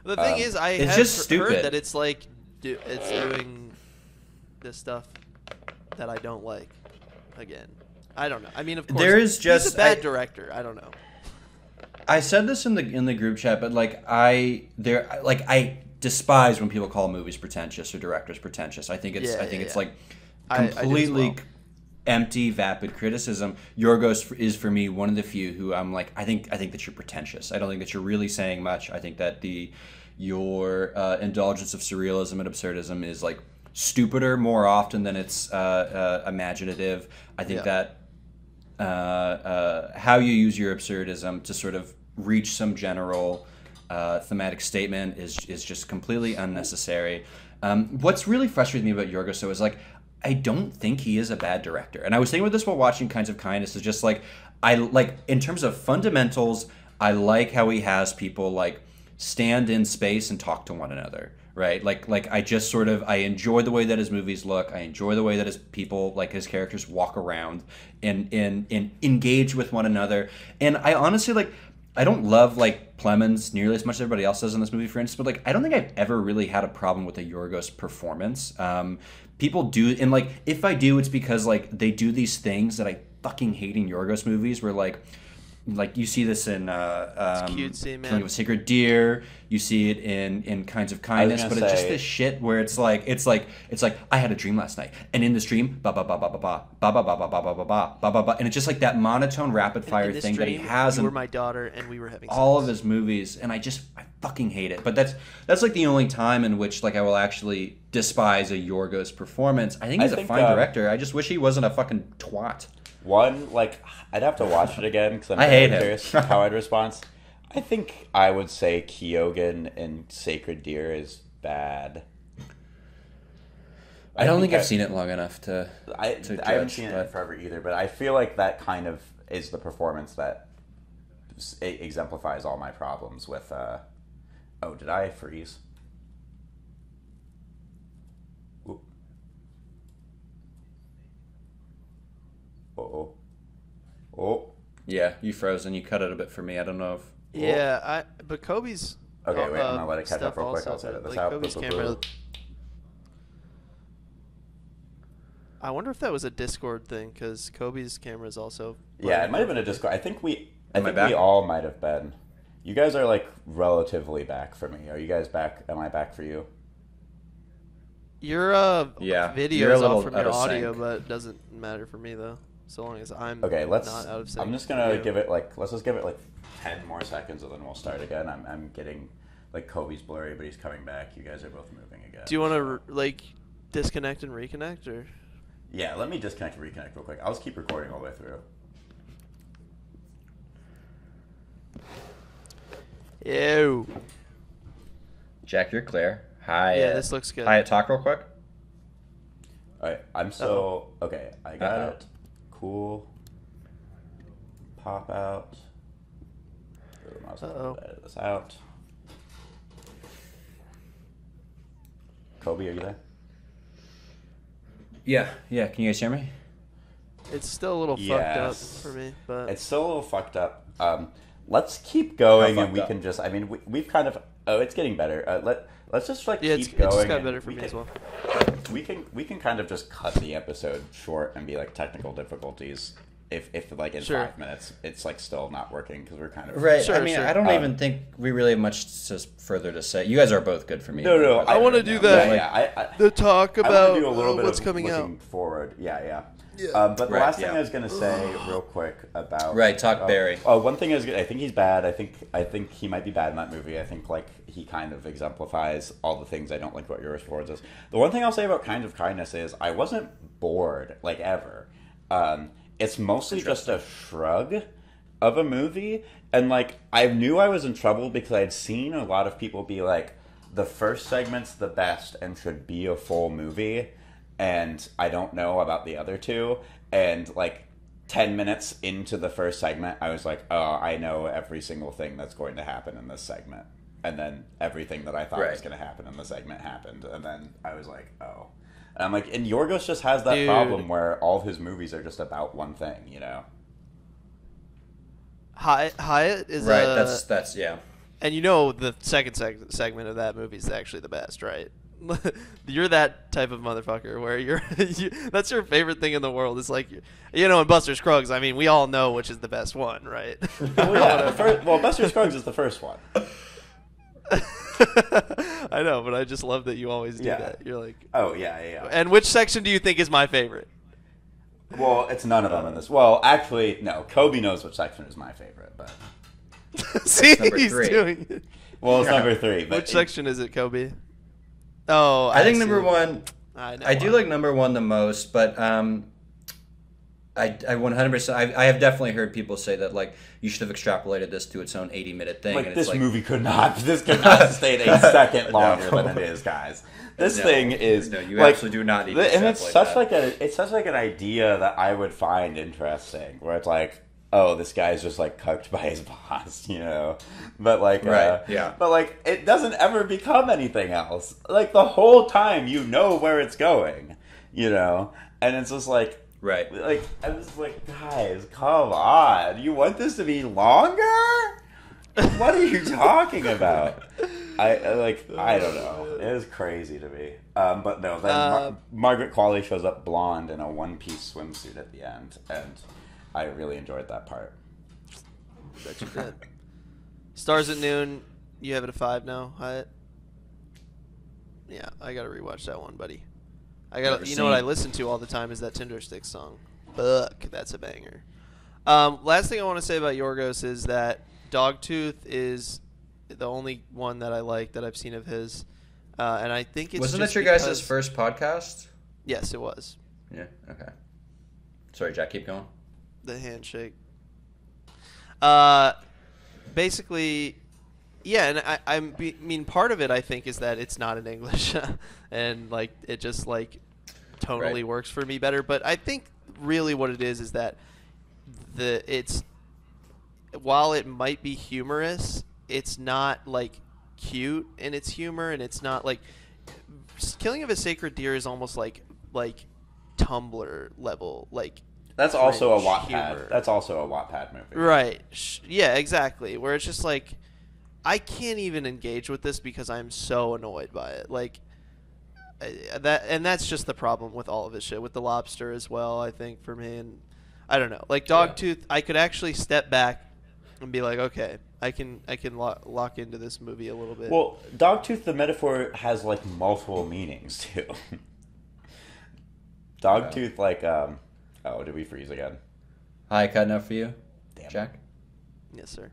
The thing is, I it's have just heard stupid. that it's like it's doing this stuff that I don't like again. I don't know. I mean, of course, There is just- he's a bad director. I don't know. I said this in the group chat, but like I despise when people call movies pretentious or directors pretentious. I think it's like I do as completely well. empty, vapid criticism. Yorgos is for me one of the few who I'm like, I think that you're pretentious. I don't think that you're really saying much. I think that your indulgence of surrealism and absurdism is like stupider more often than it's imaginative. I think that how you use your absurdism to sort of reach some general thematic statement is just completely unnecessary. What's really frustrating me about Yorgos though is like, I don't think he is a bad director. And I was thinking about this while watching Kinds of Kindness, is just like, I like in terms of fundamentals, I like how he has people like stand in space and talk to one another. Right, like I just sort of I enjoy the way that his movies look. I enjoy the way that his people, like his characters, walk around and engage with one another. And I honestly like, I don't love like Plemons nearly as much as everybody else does in this movie, for instance. But like, I don't think I've ever really had a problem with a Yorgos performance. People do, and like if I do, it's because like they do these things that I fucking hate in Yorgos movies, where like you see this in cutesy, man. Killing of a Sacred Deer. You see it in Kinds of Kindness, but it's just this shit where it's like I had a dream last night, and in this dream, ba ba ba ba ba ba ba ba ba ba ba ba ba ba ba ba ba, and it's just like that monotone rapid fire thing that he has You in were my daughter, and we were having all sex. of his movies, and I fucking hate it. But that's like the only time in which like I will actually despise a Yorgos performance. I think he's a fine director. I just wish he wasn't a fucking twat. One, like, I'd have to watch it again because I'm hate him. curious how I'd respond. I think I would say Kyogen in Sacred Deer is bad. I don't think I've seen it long enough to judge. I haven't seen it in forever either, but I feel like that kind of is the performance that exemplifies all my problems with... oh, did I freeze? Oop. Uh-oh. Oh. Yeah, you froze and you cut it a bit for me. I don't know if... Yeah, but Kobe's. Okay, wait, I'm gonna let it catch up stuff real quick. also, I'll set it this like out. Kobe's Boop, boop, camera. boop. I wonder if that was a Discord thing because Kobe's camera is also. Yeah, it might have been a Discord. I think we back? all might have been. You guys are like relatively back for me. Are you guys back? Am I back for you? Your Yeah, video you're a is little off from out your of audio, sync. but it doesn't matter for me though. So long as I'm Okay, not out of sync. I'm just gonna give it like. Let's just give it like 10 more seconds, and then we'll start again. I'm getting like Kobe's blurry, but he's coming back. You guys are both moving again. Do you want to like disconnect and reconnect or? Yeah, let me disconnect and reconnect real quick. I'll just keep recording all the way through. Ew. Jack, you're clear. Hi. Yeah, this looks good. Hi, talk real quick. All right, okay. I got it. Cool. Pop out. Edit this out. Kobe, are you there? Yeah. Can you guys hear me? It's still a little fucked up for me, but It's still a little fucked up. Let's keep going, How and we fucked can up? just. I mean, we've kind of. Oh, it's getting better. Let's just like yeah, keep it going. just got and better for me as well. We can kind of just cut the episode short and be like technical difficulties. If like in Sure. 5 minutes it's like still not working because we're kind of Right. Sure, I mean, sure. I don't even think we really have much further to say. You guys are both good for me. No, I wanna do Yeah, that. yeah. The talk I about want to do a little bit what's of coming out. looking forward. Yeah. Yeah. But the Right, last thing yeah. I was gonna say, real quick, about Right, talk Barry. Oh, one thing I think he's bad. I think he might be bad in that movie. I think like he kind of exemplifies all the things I don't like about Euros Forwards. The one thing I'll say about Kind of Kindness is I wasn't bored like ever. It's mostly just a shrug of a movie, and like I knew I was in trouble because I'd seen a lot of people be like, the first segment's the best and should be a full movie, and I don't know about the other two. And like 10 minutes into the first segment, I was like, oh, I know every single thing that's going to happen in this segment. And then everything that I thought was Right. going to happen in the segment happened. And then I was like, oh. And I'm like, and Yorgos just has that Dude. problem where all his movies are just about one thing, you know? Hyatt is Right. That's yeah. and you know the second segment of that movie is actually the best, right? You're that type of motherfucker where that's your favorite thing in the world. It's like, you know, in Buster Scruggs, I mean, we all know which is the best one, right? Well, yeah, Buster Scruggs is the first one. I know, but I just love that you always do Yeah. that. You're like, Oh, yeah. and which section do you think is my favorite? Well, it's none of them in this. Well, actually, no. Kobe knows which section is my favorite, but... See, number he's 3. doing it. Well, it's number 3. But Which section is it, Kobe? Oh, I think see. number 1. I know. I do like number 1 the most, but I 100%. I have definitely heard people say that like you should have extrapolated this to its own 80-minute thing. Like, and this it's like, movie could not sustain a second longer No. than it is, guys. This No. thing is... No, you like, absolutely do not need to And it's such extrapolate like it's such like an idea that I would find interesting, where it's like, oh, this guy's just like cooked by his boss, you know? But like, Right, yeah. But like, it doesn't ever become anything else. Like, the whole time you know where it's going, you know? And it's just like... Right. Like, I was like, guys, come on. You want this to be longer? What are you talking about? I don't know. It was crazy to me. But no, then Margaret Qualley shows up blonde in a one-piece swimsuit at the end, and I really enjoyed that part. Bet you did. Stars at Noon, you have it a 5 now, Hyatt? Yeah, I gotta rewatch that one, buddy. Never You know what I seen. listen to all the time is that Tinder Stick song. Fuck, that's a banger. Last thing I want to say about Yorgos is that Dogtooth is the only one that I like that I've seen of his, and I think it's Wasn't just it your guys' because- first podcast? Yes, it was. Yeah. Okay. Sorry, Jack. Keep going. The handshake. Basically, yeah, and I mean, part of it I think is that it's not in English, and like it just like tonally Right. works for me better. But I think really what it is that it's while it might be humorous, it's not like cute in its humor, and it's not like Killing of a Sacred Deer is almost like Tumblr level, like. That's also a cringe Wattpad. humor. That's also a Wattpad movie. Right. Yeah, exactly. Where it's just like, I can't even engage with this because I'm so annoyed by it. Like, that's just the problem with all of his shit, with The Lobster as well, I think, for me. And I don't know, like Dogtooth, I could actually step back and be like, okay, I can lock into this movie a little bit. Well, Dogtooth, the metaphor has like multiple meanings too. Dogtooth, like, oh, did we freeze again? Hi, cut enough for you, Damn. Jack? Yes, sir.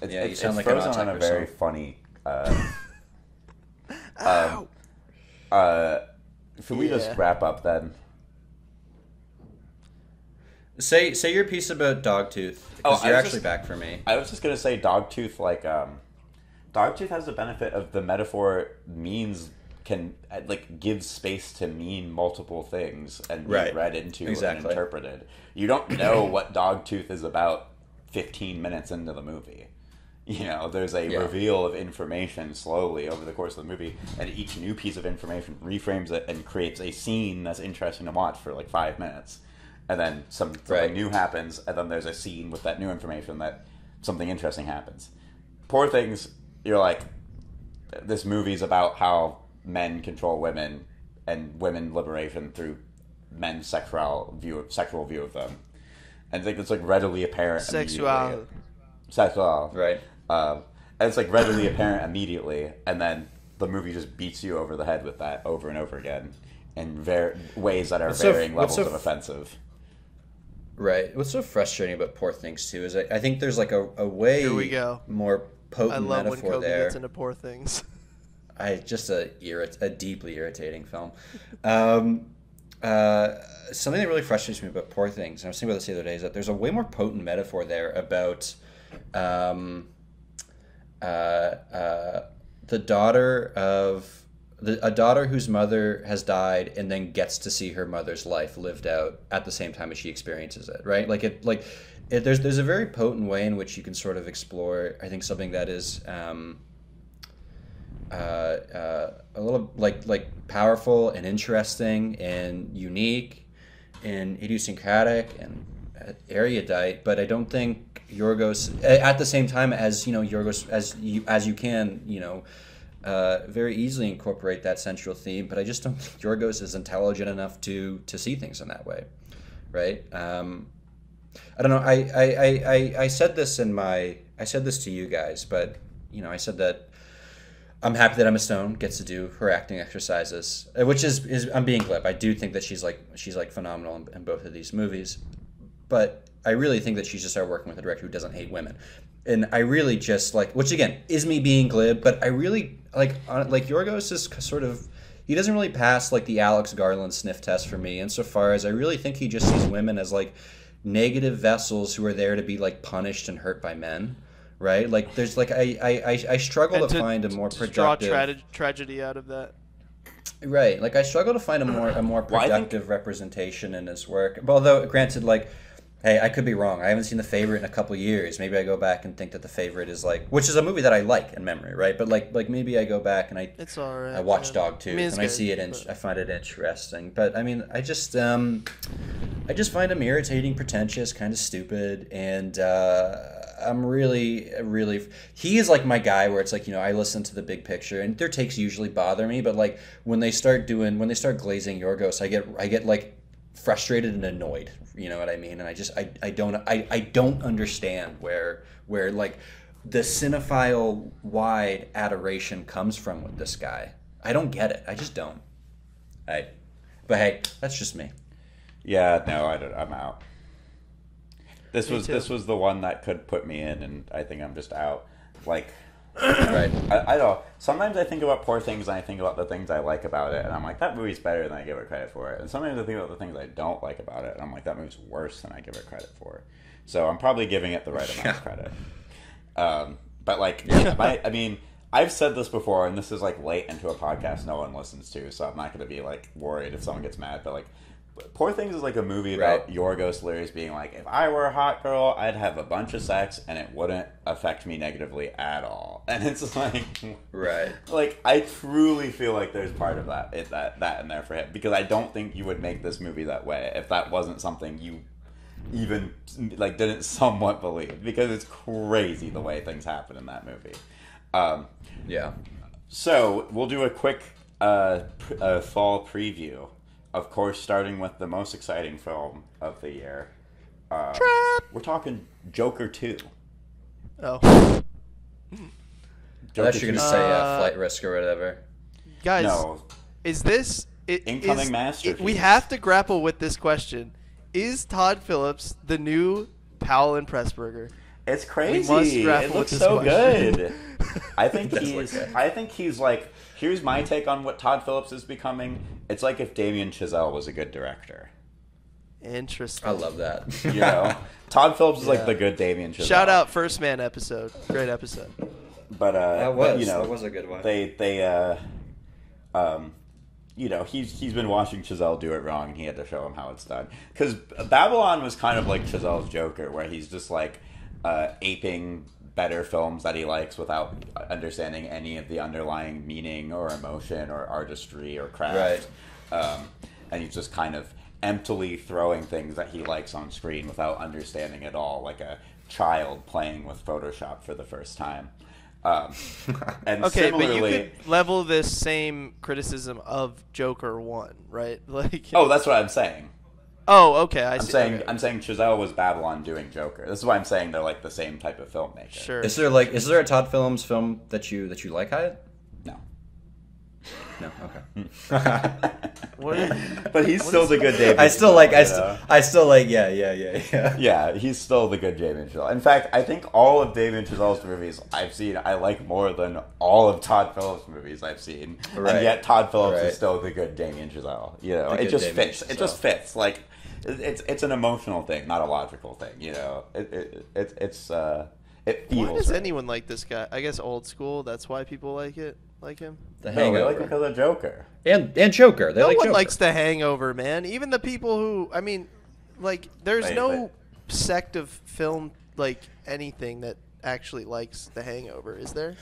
It's sound like an frozen on a Odd very song. funny. Ow! Should we just wrap up then? Say your piece about Dogtooth, because I you're was actually just- back for me. I was just gonna say Dogtooth, like, Dogtooth has the benefit of the metaphor can like give space to mean multiple things and be Right. read into and Exactly. interpreted. You don't know what Dogtooth is about 15 minutes into the movie. You know, there's a reveal of information slowly over the course of the movie, and each new piece of information reframes it and creates a scene that's interesting to watch for like 5 minutes. And then something new happens, and then there's a scene with that new information that something interesting happens. Poor Things, you're like, this movie's about how men control women and women liberation through men's sexual view of them. And I think it's like readily apparent immediately. Sexual. Right. And it's like readily apparent immediately, and then the movie just beats you over the head with that over and over again in ways that are varying levels of offensive. Right. What's so frustrating about Poor Things too is I think there's like a way Here we go. more potent I love when metaphor Kobe there. gets into Poor Things. Just a deeply irritating film. Something that really frustrates me about Poor Things, and I was thinking about this the other day, is that there's a way more potent metaphor there about the daughter of a daughter whose mother has died and then gets to see her mother's life lived out at the same time as she experiences it, right? There's a very potent way in which you can sort of explore, I think, something that is a little like powerful and interesting and unique and idiosyncratic and erudite, but I don't think Yorgos, at the same time as Yorgos, as you can very easily incorporate that central theme, but I just don't think Yorgos is intelligent enough to see things in that way, right? I don't know. I said this to you guys, but I said that I'm happy that Emma Stone gets to do her acting exercises, which is I'm being glib. I do think that she's phenomenal in both of these movies, but I really think that she should start working with a director who doesn't hate women. And I really just which again is me being glib, but I really like Yorgos is sort of, he doesn't really pass the Alex Garland sniff test for me, insofar as I really think he just sees women as negative vessels who are there to be punished and hurt by men, right? There's I struggle to find a more productive draw tragedy out of that. Right, I struggle to find a more productive representation in his work. Although, granted, hey, I could be wrong. I haven't seen The Favorite in a couple of years. Maybe I go back and think that The Favorite is which is a movie that I like in memory, right? But maybe I go back and It's all right. I watch Dogtooth it's and I good, see it and I find it interesting. But I mean, I just find him irritating, pretentious, kind of stupid, and I'm really he is my guy where it's I listen to the big picture and their takes usually bother me, but when they start glazing Yorgos, I get frustrated and annoyed, you know what I mean? And I don't understand where the cinephile wide adoration comes from with this guy. I don't get it. I just don't. But hey, that's just me. Yeah, no, I'm out. This Me was too. this was the one that could put me in, and I think I'm just out. Right. I don't know. Sometimes I think about Poor Things and I think about the things I like about it, and I'm like, that movie's better than I give it credit for it. And sometimes I think about the things I don't like about it, and I'm like, that movie's worse than I give it credit for. So I'm probably giving it the right amount of credit. But I mean, I've said this before, and this is late into a podcast no one listens to, so I'm not going to be worried if someone gets mad. But Poor Things is a movie about Yorgos Lanthimos being if I were a hot girl, I'd have a bunch of sex and it wouldn't affect me negatively at all. And it's Right. I truly feel there's part of that in there for him, because I don't think you would make this movie that way if that wasn't something you even didn't somewhat believe, because it's crazy the way things happen in that movie. Yeah. So we'll do a quick fall preview. Of course, starting with the most exciting film of the year. Trap. We're talking Joker 2. Oh, I Joker thought you were 2. gonna say Flight Risk or whatever. guys, No. is this Incoming masterpiece. We have to grapple with this question: is Todd Phillips the new Powell and Pressburger? It's We crazy. must It grapple looks with this so question. good. I think That's he's. like that. I think he's like. Here's my take on what Todd Phillips is becoming. It's like if Damien Chazelle was a good director. Interesting. I love that. You know, Todd Phillips is Yeah. like the good Damien Chazelle. Shout out First Man episode. Great episode. But That but, was you know, that was a good one. you know, he's been watching Chazelle do it wrong, and he had to show him how it's done. Because Babylon was kind of like Chazelle's Joker, where he's just like aping better films that he likes without understanding any of the underlying meaning or emotion or artistry or craft. Right. And he's just kind of emptily throwing things that he likes on screen without understanding it all, like a child playing with Photoshop for the first time. And Okay, but you similarly, could level this same criticism of Joker 1, right? Like. oh, that's what I'm saying. Oh, okay. I I'm see. saying okay. I'm saying Chazelle was Babylon doing Joker. This is why I'm saying they're like the same type of filmmaker. Sure. Is there a Todd Phillips film that you like, Hyatt? No. No. Okay. What is- But he's still the good David. I still like. Chazelle, I you know? still like. Yeah. Yeah, he's still the good Damien Chazelle. In fact, I think all of Damien Chazelle's movies I've seen, I like more than all of Todd Phillips' movies I've seen. Right. And yet Todd Phillips Right. is still the good Damien Chazelle. You know, The it good just Damien fits. It Chazelle. just fits. Like, it's an emotional thing, not a logical thing. You know, it feels. Why does right. anyone like this guy? I guess old school. That's why people like him. The No, they Hangover like it because of Joker. and Joker. They No like one Joker. likes The Hangover, man. Even the people who, I mean, like, there's Wait, no wait. sect of film, like, anything that actually likes The Hangover, is there?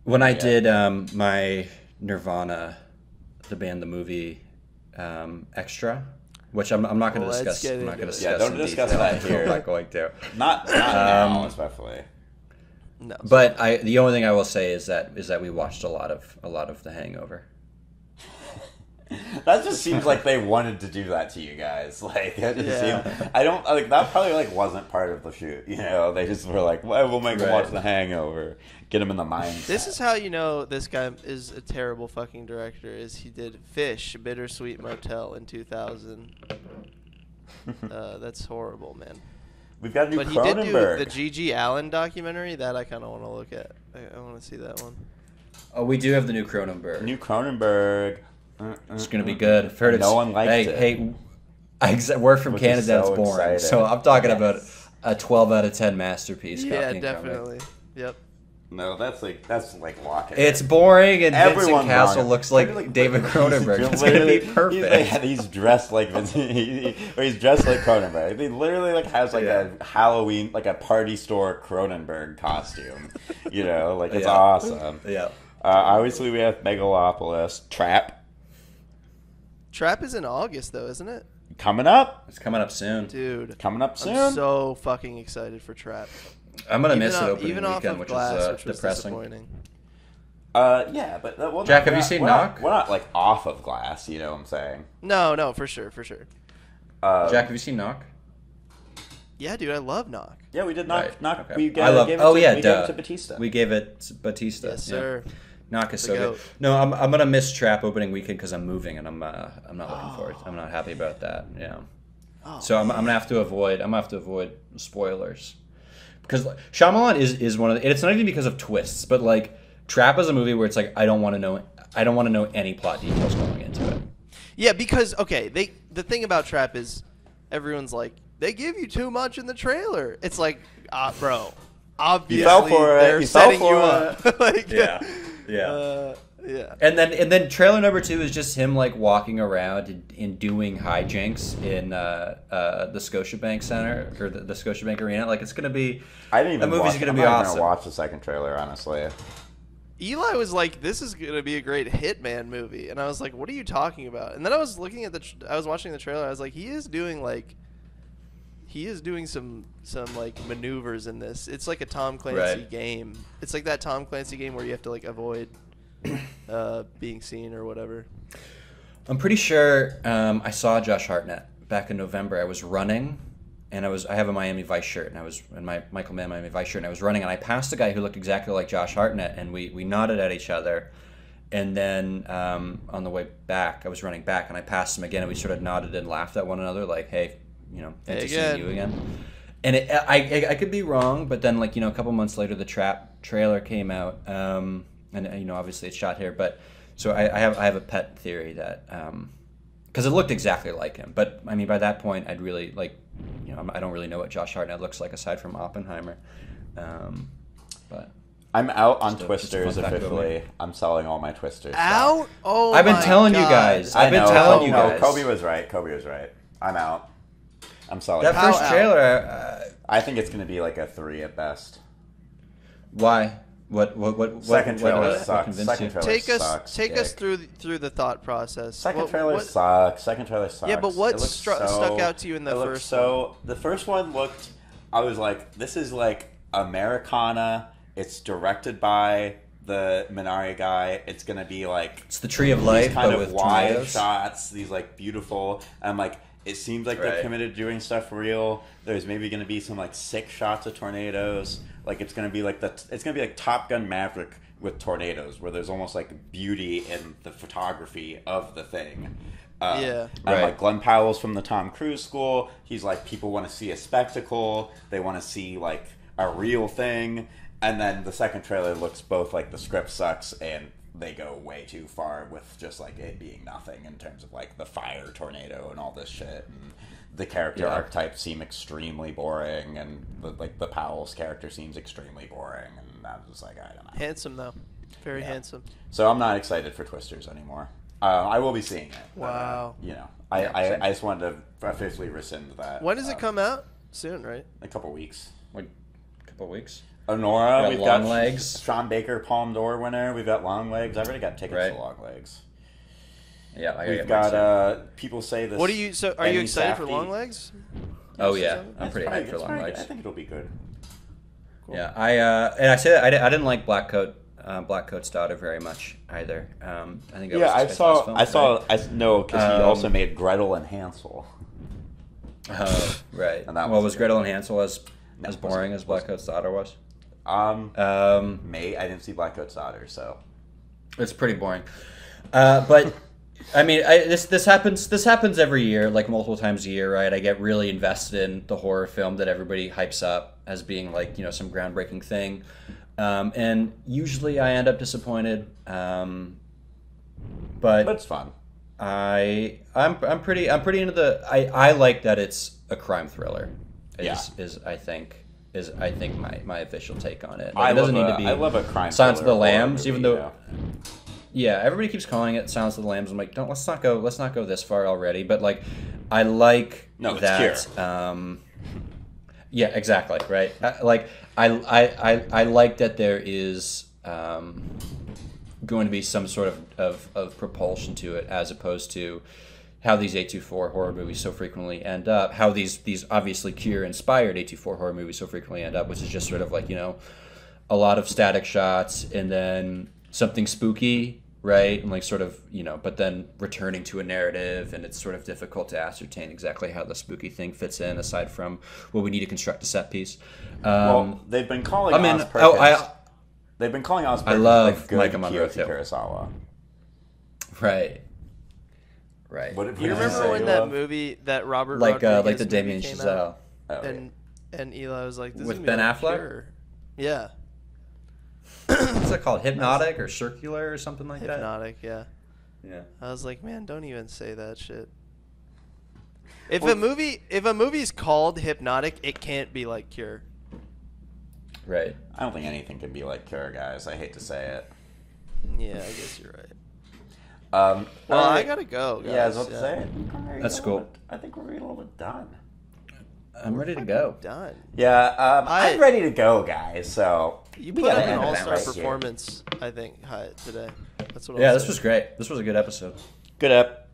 When I Yeah. did my Nirvana, the band, the movie, extra, which I'm not going to Let's discuss. get I'm not into going to it. discuss. Yeah, don't in discuss detail. that here. I'm not going to. Not now, especially. No. But the only thing I will say is that we watched a lot of The Hangover. That just seems like they wanted to do that to you guys. Like, that just Yeah. seemed, I don't like that. Probably like wasn't part of the shoot. You know, they just were like, "Well, we'll make them Right. watch The Hangover, get them in the mindset." This is how you know this guy is a terrible fucking director. Is he did Fish, Bittersweet Motel in 2000. That's horrible, man. We've got a new But he did do Cronenberg. the G.G. Allen documentary. That I kind of want to look at. I want to see that one. Oh, we do have the new Cronenberg. New Cronenberg. It's gonna be good. I've heard No one liked it. Hey, we're from Which is Canada. so It's boring. exciting. So I'm talking Yes. about a 12 out of 10 masterpiece. Yeah, being coming. definitely. Yep. No, that's like locking. It's boring, and Everyone's Vincent Castle on it. looks like Literally, David Cronenberg. It's gonna literally- be perfect. He's dressed like Vincent. He's dressed like Cronenberg. He literally like has like Yeah. a Halloween, like a party store Cronenberg costume. You know, like it's Yeah. awesome. Yeah. Obviously, we have Megalopolis, Trap Trap is in August though, isn't it? coming up. It's coming up soon. Dude, Coming up soon. I'm so fucking excited for Trap. I'm gonna Even miss it off- opening even off weekend, of which Glass, is which was depressing. disappointing. Yeah, but well, Jack, have we're you not- seen we're not- Knock? We're not like off of Glass. You know what I'm saying? No, for sure. Jack, have you seen Knock? Yeah, dude, I love Knock. Yeah, we did not. Right, Knock. okay. We I love. gave it Oh to, yeah, we duh. gave it to Batista. We gave it Batista. Yes, yeah. sir. Knock is The so goat. good. No, I'm gonna miss Trap opening weekend because I'm moving and I'm not looking forward. I'm not happy about that. Yeah. Oh, So I'm gonna have to avoid. Spoilers because Shyamalan is one of the, it's not even because of twists, but like Trap is a movie where it's like I don't want to know any plot details going into it. Yeah, because the thing about Trap is everyone's like they give you too much in the trailer. It's like, bro, obviously fell for it. they're You fell setting for you it. up. Like, Yeah. yeah. And then trailer number 2 is just him like walking around and doing hijinks in the Scotiabank Center or the Scotiabank Arena. Like it's gonna be. I didn't even. That movie's watch, gonna I'm be not even awesome. gonna watch the second trailer, honestly. Eli was like, "This is gonna be a great Hitman movie," and I was like, "What are you talking about?" And then I was looking at I was watching the trailer. I was like, "He is doing like, he is doing some like maneuvers in this. It's like a Tom Clancy game. It's like that Tom Clancy game where you have to like avoid being seen or whatever. I'm pretty sure I saw Josh Hartnett back in November. I was running, and I have a Miami Vice shirt, and I was in my Michael Mann Miami Vice shirt, and I was running, and I passed a guy who looked exactly like Josh Hartnett, and we nodded at each other. And then on the way back, I was running back, and I passed him again, and we sort of nodded and laughed at one another, like, "Hey, fancy seeing you again." And I could be wrong, but then like a couple months later, the Trap trailer came out, and obviously it's shot here, but so I have a pet theory that because it looked exactly like him, but I mean by that point I'd really like I don't really know what Josh Hartnett looks like aside from Oppenheimer, but. I'm out on Twisters officially. I'm selling all my Twisters. Out? Oh, I've been telling you guys. I've been telling you guys. Kobe was right. I'm out. I'm selling. That first trailer. I think it's going to be like a 3 at best. Why? What? Second trailer sucks. Take us through the thought process. Second trailer sucks. Yeah, but what stuck out to you in the first one? The first one looked. I was like, this is like Americana. It's directed by the Minari guy. It's gonna be like it's the Tree of Life, kind but of with wide tomatoes. shots. These like beautiful. And like it seems like they're committed to doing stuff real. There's maybe gonna be some like sick shots of tornadoes. Like it's gonna be like Top Gun Maverick with tornadoes, where there's almost like beauty in the photography of the thing. And like Glenn Powell's from the Tom Cruise school. He's like, people want to see a spectacle. They want to see like a real thing. And then the second trailer looks both like the script sucks and they go way too far with just like it being nothing in terms of like the fire tornado and all this shit. And the character archetypes seem extremely boring, and the Powell's character seems extremely boring. And I was just like, I don't know. Handsome though, very handsome. So I'm not excited for Twisters anymore. I will be seeing it. Wow. I just wanted to officially rescind that. When does it come out? Soon, right? A couple weeks. Like a couple weeks. Honora, we've got Legs. Sean Baker, Palme d'Or winner. We've got Long Legs. I've already got tickets to Long Legs. Yeah, we've got. People say this. What do you? So, are you excited for Long Legs? Oh yeah, I'm pretty hyped for Long Legs. I think it'll be good. Cool. Yeah, I say that I didn't like Blackcoat's Daughter very much either. I think I know because he also made Gretel and Hansel. Oh right. And that was Gretel and Hansel as boring as Blackcoat's Daughter was? I didn't see Blackcoat's Daughter, so it's pretty boring. But I mean, this happens every year, like multiple times a year, right? I get really invested in the horror film that everybody hypes up as being like some groundbreaking thing, and usually I end up disappointed. But it's fun. I'm pretty into the. I like that it's a crime thriller. Is I think my official take on it. Like, it doesn't need to be. I love a crime. Silence of the Lambs, movie, even though. Yeah, everybody keeps calling it Silence of the Lambs. I'm like, let's not go this far already. But like, I like that. Yeah, exactly. Right. I like that there is going to be some sort of propulsion to it, as opposed to how these A24 horror movies so frequently end up, how these obviously Cure-inspired A24 horror movies so frequently end up, which is just sort of like, a lot of static shots and then something spooky, right? And like sort of, but then returning to a narrative, and it's sort of difficult to ascertain exactly how the spooky thing fits in, aside from, well, we need to construct a set piece. They've been calling Oz Perkins. They've been calling Oz Perkins. I love like good Micah Monroe Kiyoshi Kurosawa. Right. You remember when that movie that Robert like Rodriguez the Damien Chazelle and Eli was like, this with is Ben like Affleck? Cure. Yeah. What's that called? Hypnotic or Circular or something like that? Hypnotic, yeah. Yeah. I was like, man, don't even say that shit. If a movie's called Hypnotic, it can't be like Cure. Right. I don't think anything can be like Cure, guys. I hate to say it. Yeah, I guess you're right. Well, I gotta go, guys. Yeah, I was about to say. That's cool. I think we're getting a little bit done. I'm ready to go. Done. Yeah, I'm ready to go, guys. So you put up an all-star performance, I think, today. That's what. Yeah, this was great. This was a good episode. Good ep.